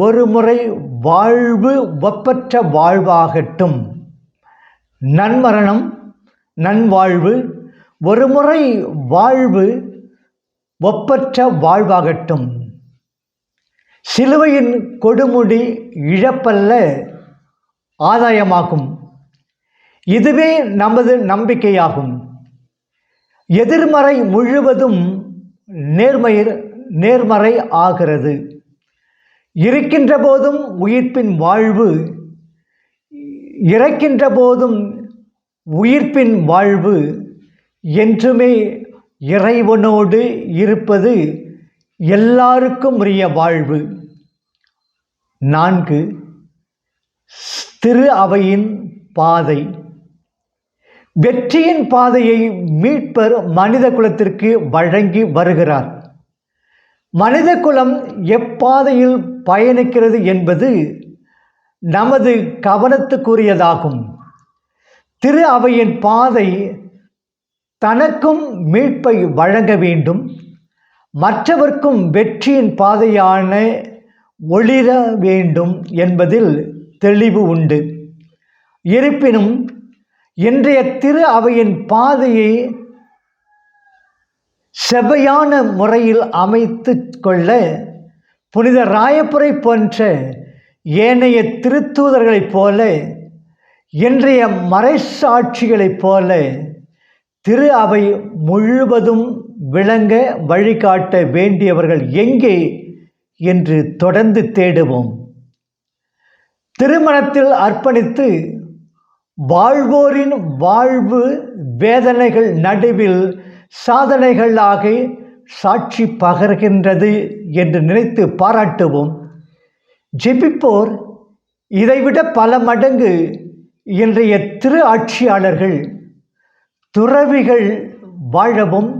ஒரு முறை வாழ்வு ஒப்பற்ற வாழ்வாகட்டும். நன்மரணம் நன்வாழ்வு ஒரு முறை வாழ்வு ஒப்பற்ற வாழ்வாகட்டும். சிலுவையின் கொடுமுடி இழப்பல்ல, ஆதாயமாகும். இதுவே நமது நம்பிக்கையாகும். எதிர்மறை முழுவதும் நேர்மறை ஆகிறது. இருக்கின்ற போதும் உயிர்ப்பின் வாழ்வு, இறக்கின்ற போதும் உயிர்ப்பின் வாழ்வு, என்றுமே இறைவனோடு இருப்பது எல்லாருக்கும் உரிய வாழ்வு. 4. திரு அவையின் பாதை. வெற்றியின் பாதையை மீட்பர் மனித குலத்திற்கு வழங்கி வருகிறார். மனித குலம் எப்பாதையில் பயணிக்கிறது என்பது நமது கவனத்துக்குரியதாகும். திரு அவையின் பாதை தனக்கும் மீட்பை வழங்க வேண்டும், மற்றவர்க்கும் வெற்றியின் பாதையான ஒளிர வேண்டும் என்பதில் தெளிவு உண்டு. இருப்பினும் இன்றைய திரு அவையின் பாதையை செவ்வையான முறையில் அமைத்து கொள்ள புனித ராயப்புரை போன்ற ஏனைய திருத்தூதர்களைப் போல, இன்றைய மறைசாட்சிகளைப் போல திரு அவை முழுவதும் விளங்க வழிகாட்ட வேண்டியவர்கள் எங்கே என்று தொடர்ந்து தேடுவோம். திருமணத்தில் அர்ப்பணித்து வாழ்வோரின் வாழ்வு வேதனைகள் நடுவில் சாதனைகளாக சாட்சி பகர்கின்றது என்று நினைத்து பாராட்டுவோம். ஜெபிப்போர் இதைவிட பல மடங்கு இன்றைய திரு ஆட்சியாளர்கள் துறவிகள் வாழவும்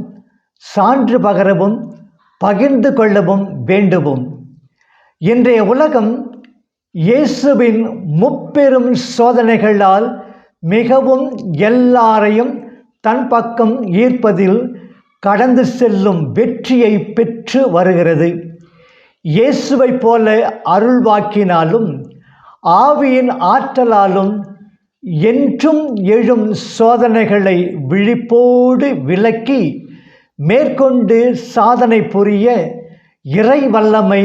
சான்று பகரவும் பகிர்ந்து கொள்ளவும் வேண்டுவோம். இன்றைய உலகம் இயேசுவின் முப்பெரும் சோதனைகளால் மிகவும் எல்லாரையும் தன் பக்கம் ஈர்ப்பதில் கடந்து செல்லும் வெற்றியை பெற்று வருகிறது. இயேசுவை போல அருள்வாக்கினாலும் ஆவியின் ஆற்றலாலும் என்றும் எழும் சோதனைகளை விழிப்போடு விலக்கி மேற்கொண்டு சாதனை புரிய இறை வல்லமை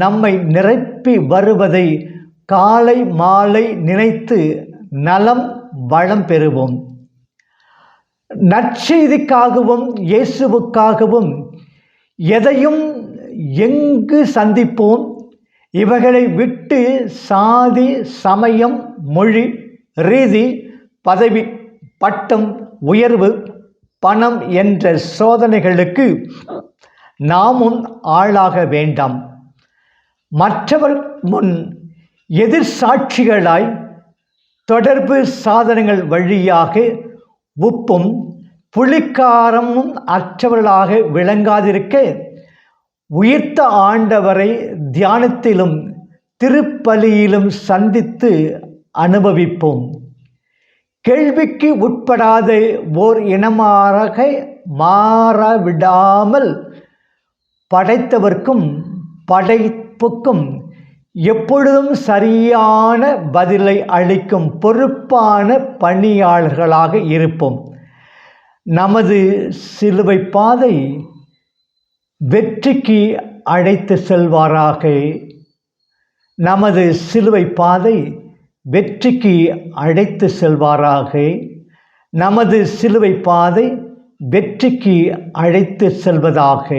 நம்மை நிரப்பி வருவதை காலை மாலை நினைத்து நலம் வளம் பெறுவோம். நற்செய்திக்காகவும் இயேசுவுக்காகவும் எதையும் எங்கு சந்திப்போம். இவைகளை விட்டு சாதி சமயம் மொழி ரீதி பதவி பட்டம் உயர்வு பணம் என்ற சோதனைகளுக்கு நாமும் ஆளாக வேண்டாம். மற்றவர் முன் எதிர் சாட்சிகளாய் தொடர்பு சாதனங்கள் வழியாக உப்பும் புளிக்காரமும் அற்றவர்களாக விளங்காதிருக்க உயிர்த்த ஆண்டவரை தியானத்திலும் திருப்பலியிலும் சந்தித்து அனுபவிப்போம். கேள்விக்கு உட்படாத ஓர் இனமாக மாறவிடாமல் படைத்தவர்க்கும் படைப்புக்கும் எப்பொழுதும் சரியான பதிலை அளிக்கும் பொறுப்பான பணியாளர்களாக இருப்போம். நமது சிலுவை பாதை வெற்றிக்கு அழைத்து செல்வாராக. நமது சிலுவை பாதை வெற்றிக்கு அழைத்து செல்வாராக. நமது சிலுவை பாதை வெற்றிக்கு அழைத்து செல்வதாக.